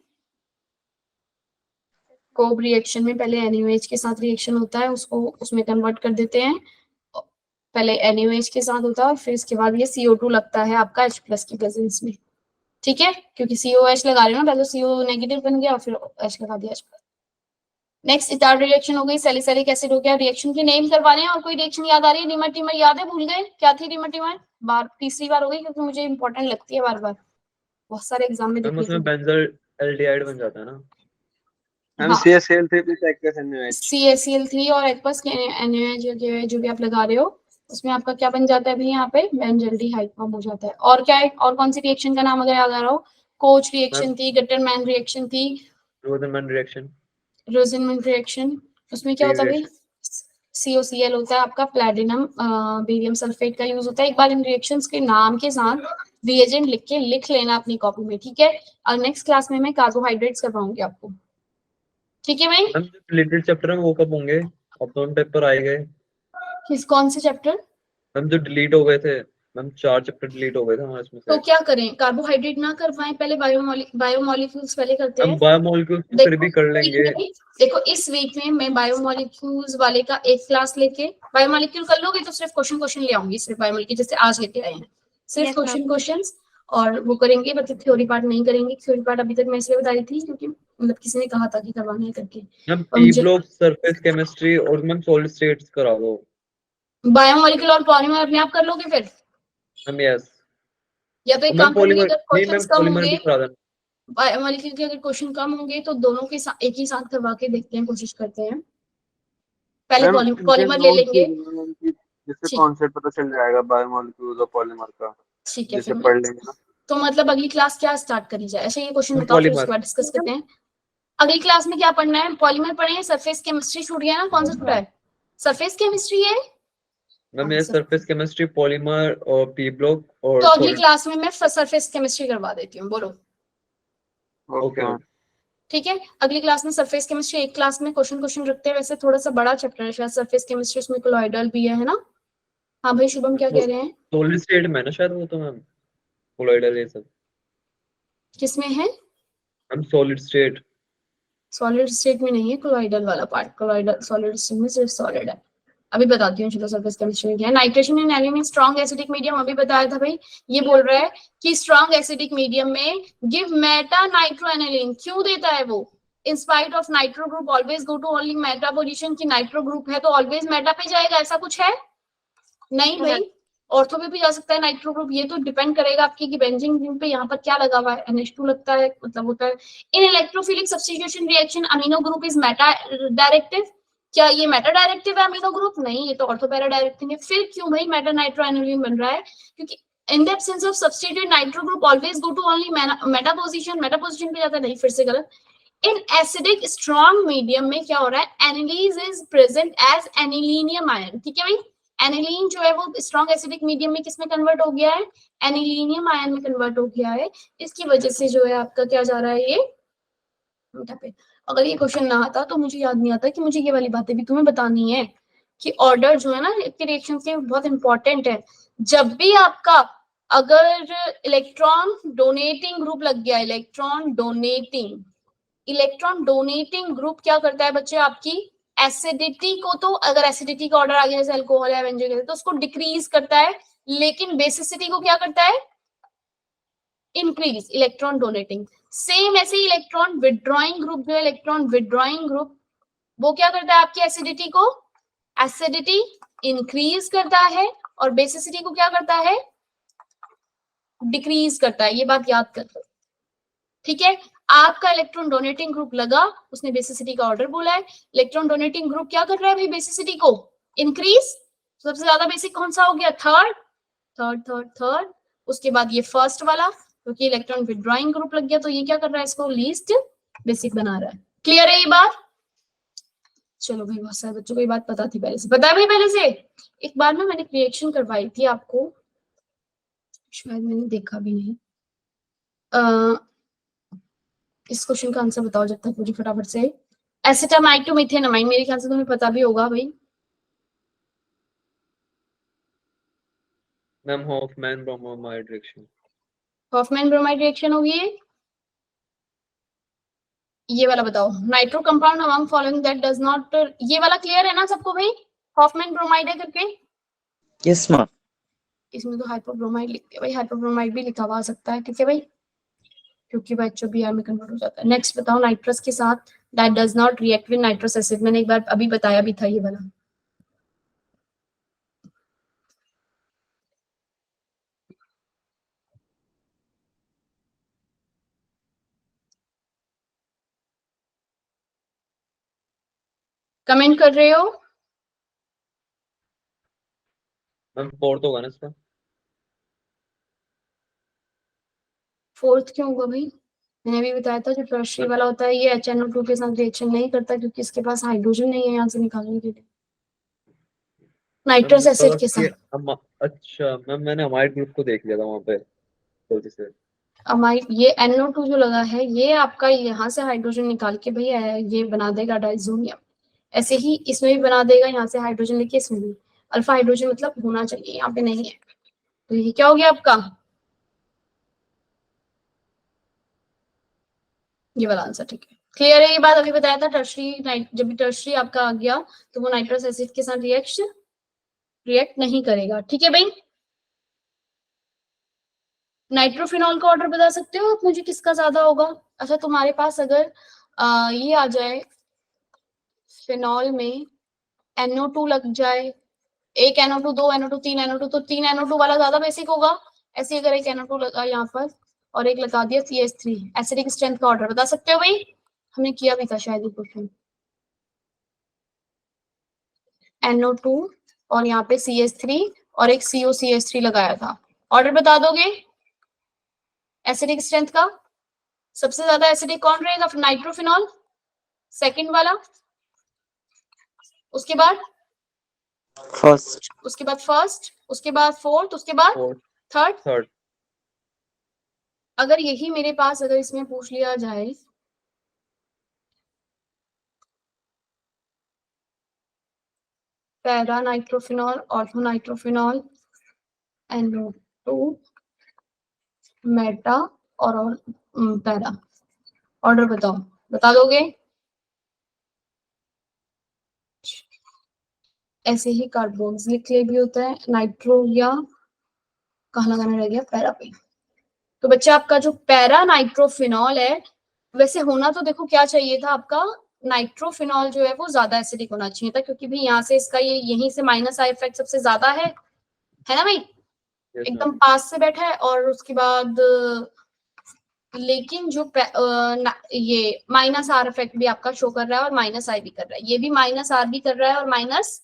कोब रिएक्शन में पहले NaOH के साथ रिएक्शन होता है, उसको उसमें कन्वर्ट कर देते हैं। पहले NaOH के साथ होता है और फिर इसके बाद ये CO2 लगता है आपका H+ की प्रेजेंस में, ठीक है, क्योंकि COH लगा रहे हो ना, पहले CO नेगेटिव बन गया और फिर H लगा दिया H+। नेक्स्ट इथार रिएक्शन हो गई, सैलिसिलिक एसिड हो गया। रिएक्शन के नेम करवाने हैं, और कोई रिएक्शन याद आ रही है? रीमर टीमर याद है? भूल गए क्या थी रीमर टीमर? बार तीसरी बार हो गई, क्योंकि मुझे इंपॉर्टेंट लगती है बार बार, बहुत सारे एग्जाम में मैम देखी उसमें थी। बेंजल एल्डिहाइड बन जाता है ना। हम हाँ, CaCl3 plus aqueous NaOH। CaCl3 और एक्वस NaOH जो भी आप लगा रहे हो, उसमें आपका क्या बन जाता है भाई? यहाँ पे बेंजल्डिहाइड फॉर्म हो जाता है। और क्या है? और कौन सी रिएक्शन का नाम अगर याद आ रहा हो? कोच रिएक्शन मैम थी, गटरमैन रिएक्शन थी, रोजनमैन रिएक्शन, रोजेनमैन रिएक्शन। उसमें क्या क्रीव होता है भाई? रिएक्शन। COCl होता है आपका, प्लैटिनम बेरियम सल्फेट का यूज होता है। एक बार इन रिएक्शंस के नाम के साथ रिएजेंट लिख के लिख लेना अपनी कॉपी में, ठीक है। और नेक्स्ट क्लास में मैं कार्बोहाइड्रेट्स करवाऊंगी आपको, ठीक है भाई। मैम जो डिलीटेड चैप्टर है वो कब होंगे? अब तो पेपर आए गए। किस कौन से चैप्टर? मैम जो डिलीट हो गए थे, मैम 4 चैप्टर डिलीट हो गए थे हमारे इसमें तो से। क्या करें, कार्बोहाइड्रेट ना करवाएं, पहले बायोमोलिक्यूल्स पहले करते हम हैं। बायोमोलिक्यूल्स तो फिर भी कर लेंगे। देखो इस वीक में मैं बायोमोलिक्यूल्स वाले का एक क्लास लेके, बायोमोलिक्यूल कर लोगे तो सिर्फ क्वेश्चन ले आऊंगी, सिर्फ बायोमोलिक्यूल जैसे आज लेके आए हैं, सिर्फ Yes, ma'am. क्वेश्चंस और वो करेंगे, मतलब थ्योरी पार्ट नहीं करेंगे। थ्योरी पार्ट अभी तक मैं इसलिए बता रही थी क्योंकि मतलब किसी ने कहा था कि करवाना है करके, मैम और पी मुझे ब्लॉक, सरफेस केमिस्ट्री और मैम सॉलिड स्टेट्स करा दो। बायोमोलिक्यूल और पॉलीमर अपने आप कर लोगे फिर, मैम यस। या तो एक मैम काम करेंगे, पॉलीमर अगर नहीं, मैम क्वेश्चंस कम पॉलीमर होंगे, भी करा देना। बायोमोलिक्यूल के अगर क्वेश्चन कम होंगे तो दोनों के साथ एक ही साथ करवा के देखते हैं, कोशिश करते हैं। पहले मैम इनके पॉलीमर ले नोट्स लेंगे, जिससे ठीक कॉन्सेप्ट पता चल जाएगा बायोमोलिक्यूल्स और पॉलीमर का, ठीक है। जिसे फिर पढ़ लेंगे ना। तो मतलब अगली क्लास क्या स्टार्ट करी जाए, ऐसे ये क्वेश्चन मैम बताओ, फिर उसके पॉलीमर। बाद डिस्कस करते हैं। अगली क्लास में क्या पढ़ना है? पॉलीमर पढ़े, सरफेस केमिस्ट्री छूट गया ना, कौन सा छूटा है? सरफेस केमिस्ट्री है। मैम हाँ, ये सरफेस केमिस्ट्री, पॉलीमर और पी ब्लॉक तो और अगली सॉलिड। क्लास में मैं सरफेस केमिस्ट्री करवा देती हूँ, बोलो ओके ओके। मैम। ठीक है। अगली क्लास में सरफेस केमिस्ट्री, एक क्लास में क्वेश्चन रखते हैं, वैसे थोड़ा सा बड़ा चैप्टर है शायद सरफेस केमिस्ट्री, उसमें कोलॉइडल भी है ना। हाँ भाई शुभम क्या कह रहे हैं? सॉलिड स्टेट में है ना शायद वो, तो मैम कोलॉइडल ये सब। किसमें है? Ma'am solid state. Solid state में नहीं है कोलॉइडल वाला पार्ट, कोलॉइडल सॉलिड स्टेट में सिर्फ सॉलिड है। अभी बताती हूँ, चलो सरफेस केमिस्ट्री में क्या है। Nitration in aluminium strong acidic medium, अभी बताया था भाई। ये बोल रहा है कि स्ट्रॉन्ग एसिडिक मीडियम में गिव मेटा नाइट्रोएनिलीन, क्यों देता है वो? In spite of nitro group always go to only meta position, की नाइट्रो ग्रुप है तो ऑलवेज मेटा पे जाएगा, ऐसा कुछ है? नहीं भाई, ऑर्थो पे भी जा सकता है नाइट्रो ग्रुप, ये तो डिपेंड करेगा आपकी कि बेंजीन ग्रुप पे यहाँ पर क्या लगा हुआ है, NH2 लगता है, मतलब होता है। In electrophilic substitution reaction amino group is meta directive, क्या ये मेटा डायरेक्टिव है अमीनो ग्रुप? नहीं, ये तो ऑर्थो पैरा डायरेक्टिव है। फिर क्यों भाई मेटा नाइट्रोएनिलीन बन रहा है? क्योंकि in the absence of substitute nitro group always go to only meta position पे जाता है। नहीं, फिर से गलत। इन एसिडिक स्ट्रॉन्ग मीडियम में क्या हो रहा है? Aniline is present as anilinium ion, ठीक है भाई। एनिलीन जो है वो स्ट्रॉन्ग एसिडिक मीडियम में किसमें कन्वर्ट हो गया है? एनिलीनियम आयन में कन्वर्ट हो गया है। इसकी वजह से जो है आपका क्या जा रहा है, ये मीठा पे। अगर ये क्वेश्चन ना आता तो मुझे याद नहीं आता कि मुझे ये वाली बातें भी तुम्हें बतानी है कि ऑर्डर जो है ना रिएक्शन के बहुत इंपॉर्टेंट है। जब भी आपका अगर इलेक्ट्रॉन डोनेटिंग ग्रुप लग गया, electron donating, electron donating group क्या करता है बच्चे, आपकी एसिडिटी को, तो अगर एसिडिटी का ऑर्डर आ गया जैसे अल्कोहल है, बेंजोइक है, तो उसको डिक्रीज करता है, लेकिन बेसिसिटी को क्या करता है, इंक्रीज, इलेक्ट्रॉन डोनेटिंग। सेम ऐसे ही इलेक्ट्रॉन विड्रॉइंग ग्रुप जो है, इलेक्ट्रॉन विड्रॉइंग ग्रुप वो क्या करता है आपकी एसिडिटी को, एसिडिटी इंक्रीज करता है, और बेसिसिटी को क्या करता है, डिक्रीज करता है। ये बात याद कर लो, ठीक है। आपका इलेक्ट्रॉन डोनेटिंग ग्रुप लगा, उसने बेसिसिटी का ऑर्डर बोला है, इलेक्ट्रॉन डोनेटिंग ग्रुप क्या कर रहा है भाई, बेसिसिटी को इंक्रीज। सबसे ज्यादा बेसिक कौन सा हो गया, थर्ड, थर्ड थर्ड थर्ड। उसके बाद ये फर्स्ट वाला, क्योंकि इलेक्ट्रॉन विड्रॉइंग ग्रुप लग गया तो ये क्या कर रहा है, इसको लीस्ट बेसिक बना रहा है। क्लियर है ये बात? चलो भाई, बहुत सारे बच्चों को ये बात पता थी पहले से, पता है भाई पहले से। एक बार ना मैंने रिएक्शन करवाई थी आपको, शायद मैंने देखा भी नहीं। इस क्वेश्चन का आंसर बताओ जब तक मुझे फटाफट से। एसिटामाइड टू मिथेनामाइड, मेरे ख्याल से तुम्हें पता भी होगा भाई। Ma'am Hoffmann bromide reaction. Hoffmann bromide reaction होगी ये वाला बताओ। Nitro compound among following that does not, ये वाला क्लियर है ना सबको भाई, हॉफमैन ब्रोमाइड है करके। Yes ma'am. इसमें तो हाइपोब्रोमाइड लिख दिया भाई, हाइपोब्रोमाइड भी लिखा हुआ आ सकता है, ठीक है भाई, क्योंकि भाई HBr में कन्वर्ट हो जाता है। नेक्स्ट बताओ, नाइट्रस के साथ that does not react with nitrous acid, मैंने एक बार अभी बताया भी था ये वाला। कमेंट कर रहे हो? मैम फोर्थ होगा ना इसका। फोर्थ क्यों होगा भाई, मैंने अभी बताया था जो टर्शरी वाला होता है ये HNO2 के साथ रिएक्शन नहीं करता, क्योंकि इसके पास हाइड्रोजन नहीं है यहाँ से निकालने के लिए, नाइट्रस एसिड के साथ। अच्छा मैम, मैंने अमाइड ग्रुप को देख लिया था वहां पे गलती से। अमाइड, ये NO2 जो लगा है ये आपका यहाँ से हाइड्रोजन निकाल के भैया ये बना देगा डाइजोनियम, ऐसे ही इसमें भी बना देगा, यहाँ से हाइड्रोजन लेके इसमें भी। अल्फा हाइड्रोजन मतलब होना चाहिए, यहाँ पे नहीं है, तो ये क्या हो गया आपका, ये वाला आंसर, ठीक है। क्लियर है ये बात? अभी बताया था टर्शरी, जब भी टर्शरी आपका आ गया तो वो नाइट्रस एसिड के साथ रिएक्ट नहीं करेगा, ठीक है भाई। नाइट्रोफिनॉल का ऑर्डर बता सकते हो आप मुझे, किसका ज्यादा होगा? अच्छा, तुम्हारे पास अगर ये आ जाए फिनॉल में NO2 लग जाए, एक NO2, दो NO2, तीन NO2, तो 3 NO2 वाला ज्यादा बेसिक होगा। ऐसे अगर एक NO2 लगा यहाँ पर और एक लगा दिया CH3, एसिडिक स्ट्रेंथ का ऑर्डर बता सकते हो भाई? हमने किया भी था शायद ये क्वेश्चन। NO2 और यहाँ पे CH3 और एक COCH3 लगाया था, ऑर्डर बता दोगे एसिडिक स्ट्रेंथ का? सबसे ज्यादा एसिडिक कौन रहेगा? नाइट्रोफिनॉल, सेकंड वाला, उसके बाद फर्स्ट। उसके बाद फर्स्ट, उसके बाद फोर्थ, उसके बाद थर्ड। थर्ड। अगर यही मेरे पास अगर इसमें पूछ लिया जाए para nitrophenol, orthonitrophenol, NO2, Meta और पैरा, ऑर्डर बताओ, बता दोगे? ऐसे ही कार्बोन्स लिख ले भी होता है, नाइट्रो या कहाँ लगाना रह गया, पैरा पे। तो बच्चे आपका जो पैरा नाइट्रोफिनॉल है, वैसे होना तो देखो क्या चाहिए था आपका, नाइट्रोफिनॉल जो है वो ज्यादा एसिडिक होना चाहिए था, क्योंकि भी यहाँ से इसका ये यहीं से माइनस आई इफेक्ट सबसे ज्यादा है ना भाई, एकदम पास से बैठा है। और उसके बाद लेकिन जो ये माइनस आर इफेक्ट भी आपका शो कर रहा है और माइनस आई भी कर रहा है, ये भी माइनस आर भी कर रहा है और माइनस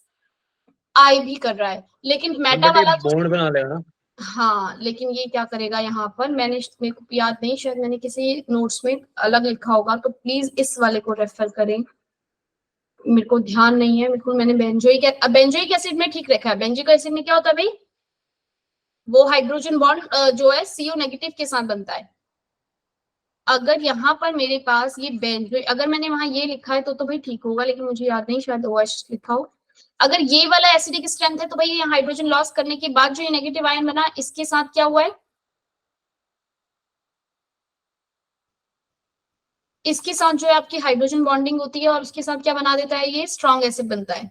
आई भी कर रहा है, लेकिन मेटा वाला बॉन्ड बना लेगा ना। हाँ, लेकिन ये क्या करेगा यहाँ पर, मेरे को याद नहीं, शायद मैंने किसी नोट्स में अलग लिखा होगा, तो प्लीज इस वाले को रेफर करें, मेरे को ध्यान नहीं है, मेरे को मैंने बेंजोइक एसिड में ठीक रखा है। बेंजोइक एसिड में क्या होता है भाई, वो हाइड्रोजन बॉन्ड जो है CO नेगेटिव के साथ बनता है। अगर यहाँ पर मेरे पास ये बेंजोइक, अगर मैंने वहां ये लिखा है तो भाई ठीक होगा, लेकिन मुझे याद नहीं, शायद OH लिखा हो। अगर ये वाला एसिडिक स्ट्रेंथ है तो भाई ये हाइड्रोजन लॉस करने के बाद जो ये नेगेटिव आयन बना, इसके साथ क्या हुआ है, इसके साथ जो है आपकी हाइड्रोजन बॉन्डिंग होती है और उसके साथ क्या बना देता है, ये स्ट्रॉन्ग एसिड बनता है।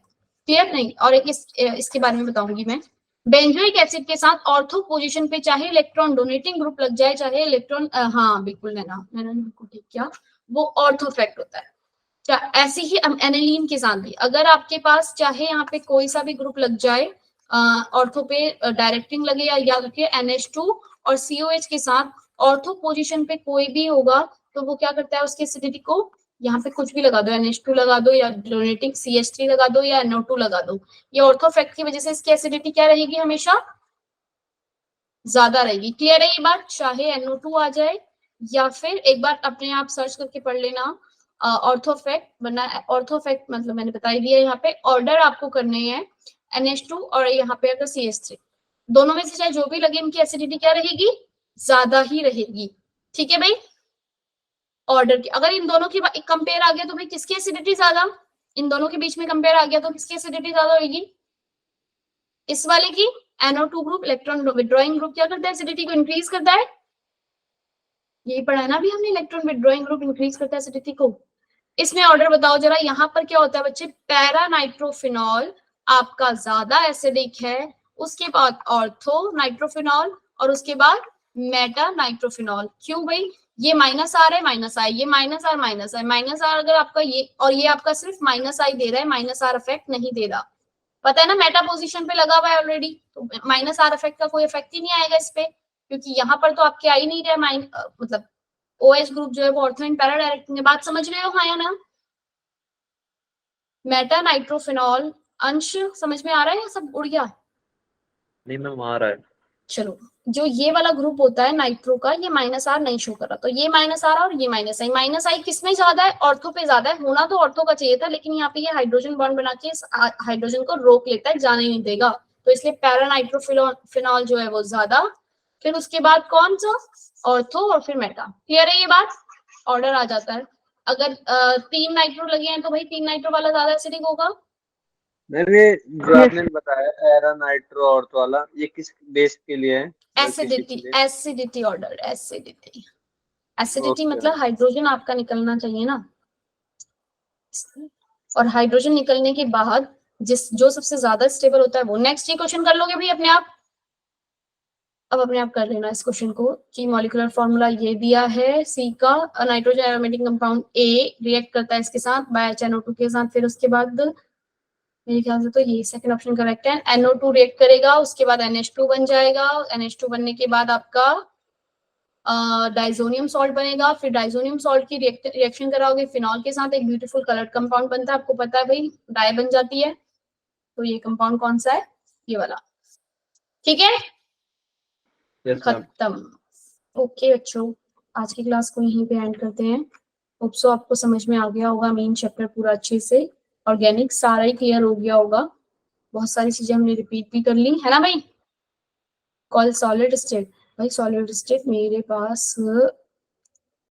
क्लियर नहीं? और एक इसके बारे में बताऊंगी मैं। बेंजोइक एसिड के साथ ऑर्थो पोजीशन पे चाहे इलेक्ट्रॉन डोनेटिंग ग्रुप लग जाए, चाहे इलेक्ट्रॉन हाँ बिल्कुल मैंने बिल्कुल ठीक किया, वो ऑर्थो इफेक्ट होता है। ऐसे ही एनिलीन के साथ भी अगर आपके पास चाहे यहाँ पे कोई सा भी ग्रुप लग जाए, ऑर्थो पे डायरेक्टिंग लगे या याद रखिए NH2 और COH के साथ ऑर्थो पोजीशन पे कोई भी होगा तो वो क्या करता है, उसकी एसिडिटी को, यहाँ पे कुछ भी लगा दो, NH2 लगा दो या डोनेटिंग CH3 लगा दो या NO2 लगा दो, ये ऑर्थो इफेक्ट की वजह से इसकी एसिडिटी क्या रहेगी, हमेशा ज्यादा रहेगी। क्लियर है ये बात? चाहे NO2 आ जाए या फिर एक बार अपने आप सर्च करके पढ़ लेना ऑर्थो इफेक्ट, वरना ऑर्थो इफेक्ट मतलब मैंने बता ही दिया, यहाँ पे ऑर्डर आपको करने हैं NH2 और यहाँ पे अगर CH3, दोनों में से चाहे जो भी लगे इनकी एसिडिटी क्या रहेगी, ज्यादा ही रहेगी। ठीक है भाई? ऑर्डर की अगर इन दोनों की कंपेयर आ गया तो भाई किसकी एसिडिटी ज्यादा, इन दोनों के बीच में कंपेयर आ गया तो किसकी एसिडिटी ज्यादा होगी, इस वाले की। NO2 group electron withdrawing group क्या करता है, एसिडिटी को इंक्रीज करता है, यही पढ़ा है ना भी हमने, इलेक्ट्रॉन विड्रॉइंग ग्रुप इंक्रीज करता है एसिडिटी को। इसमें ऑर्डर बताओ जरा, यहाँ पर क्या होता है बच्चे, पैरा नाइट्रोफिनॉल आपका ज्यादा एसिडिक है, उसके बाद ऑर्थो नाइट्रोफिनॉल और उसके बाद मेटा नाइट्रोफिनॉल। क्यों भाई, ये माइनस आर है माइनस आई, ये minus R minus I, minus R अगर आपका ये और ये आपका सिर्फ माइनस आई दे रहा है, माइनस आर इफेक्ट नहीं दे रहा, पता है ना, मेटा पोजीशन पे लगा हुआ है ऑलरेडी, तो माइनस आर इफेक्ट का कोई इफेक्ट ही नहीं आएगा इस पे, क्योंकि यहाँ पर तो आपके आ ही नहीं रहा मतलब OH ग्रुप जो है वो ऑर्थो एंड पैरा डायरेक्टिंग है। बात समझ रहे हो हाँ या ना? मेटा नाइट्रोफिनॉल अंश समझ में आ रहा है या सब उड़ गया? नहीं मैम आ रहा है। चलो, जो ये वाला ग्रुप होता है नाइट्रो का, ये माइनस आर नहीं शो कर रहा, तो ये माइनस आर और ये माइनस आई किसमें ज्यादा है, ऑर्थो पे ज्यादा है, होना तो ऑर्थो का चाहिए था, लेकिन यहाँ पे ये हाइड्रोजन बॉन्ड बना के हाइड्रोजन को रोक लेता है, जाने नहीं देगा, तो इसलिए पैरा नाइट्रोफिनॉल जो है वो ज्यादा, फिर उसके बाद कौन सा, ऑर्थो और फिर मेटा। क्लियर है ये बात? ऑर्डर आ जाता है। अगर 3 नाइट्रो लगे हैं तो भाई 3 नाइट्रो वाला ज्यादा एसिडिक होगा। मैंने जो आपने बताया पैरा नाइट्रो ऑर्थो वाला, ये किस बेस के लिए है? Acidity order, acidity Okay. मतलब हाइड्रोजन आपका निकलना चाहिए ना, और हाइड्रोजन निकलने के बाद जो सबसे ज्यादा स्टेबल होता है वो। नेक्स्ट ये क्वेश्चन कर लोगे भाई अपने आप, अब अपने आप कर लेना इस क्वेश्चन को कि मॉलिक्यूलर फॉर्मूला ये दिया है सी का, nitrogen aromatic compound A react करता है इसके साथ बाय HNO2 के साथ, फिर उसके बाद मेरे ख्याल से तो ये सेकंड ऑप्शन करेक्ट है, NO2 रिएक्ट करेगा, उसके बाद NH2 बन जाएगा, NH2 बनने के बाद आपका डाइजोनियम सॉल्ट बनेगा, फिर डाइजोनियम सॉल्ट की रिएक्शन कराओगे फिनॉल के साथ, एक ब्यूटीफुल कलर्ड कंपाउंड बनता है, आपको पता है भाई डाई बन जाती है, तो ये कंपाउंड कौन सा है, ये वाला। ठीक है, यस मैम। खत्म। ओके बच्चों, आज की क्लास को यहीं पे एंड करते हैं। होप सो आपको समझ में आ गया होगा मेन चैप्टर पूरा अच्छे से, ऑर्गेनिक सारा ही क्लियर हो गया होगा, बहुत सारी चीजें हमने रिपीट भी कर ली है ना भाई। कॉल सॉलिड स्टेट, भाई सॉलिड स्टेट मेरे पास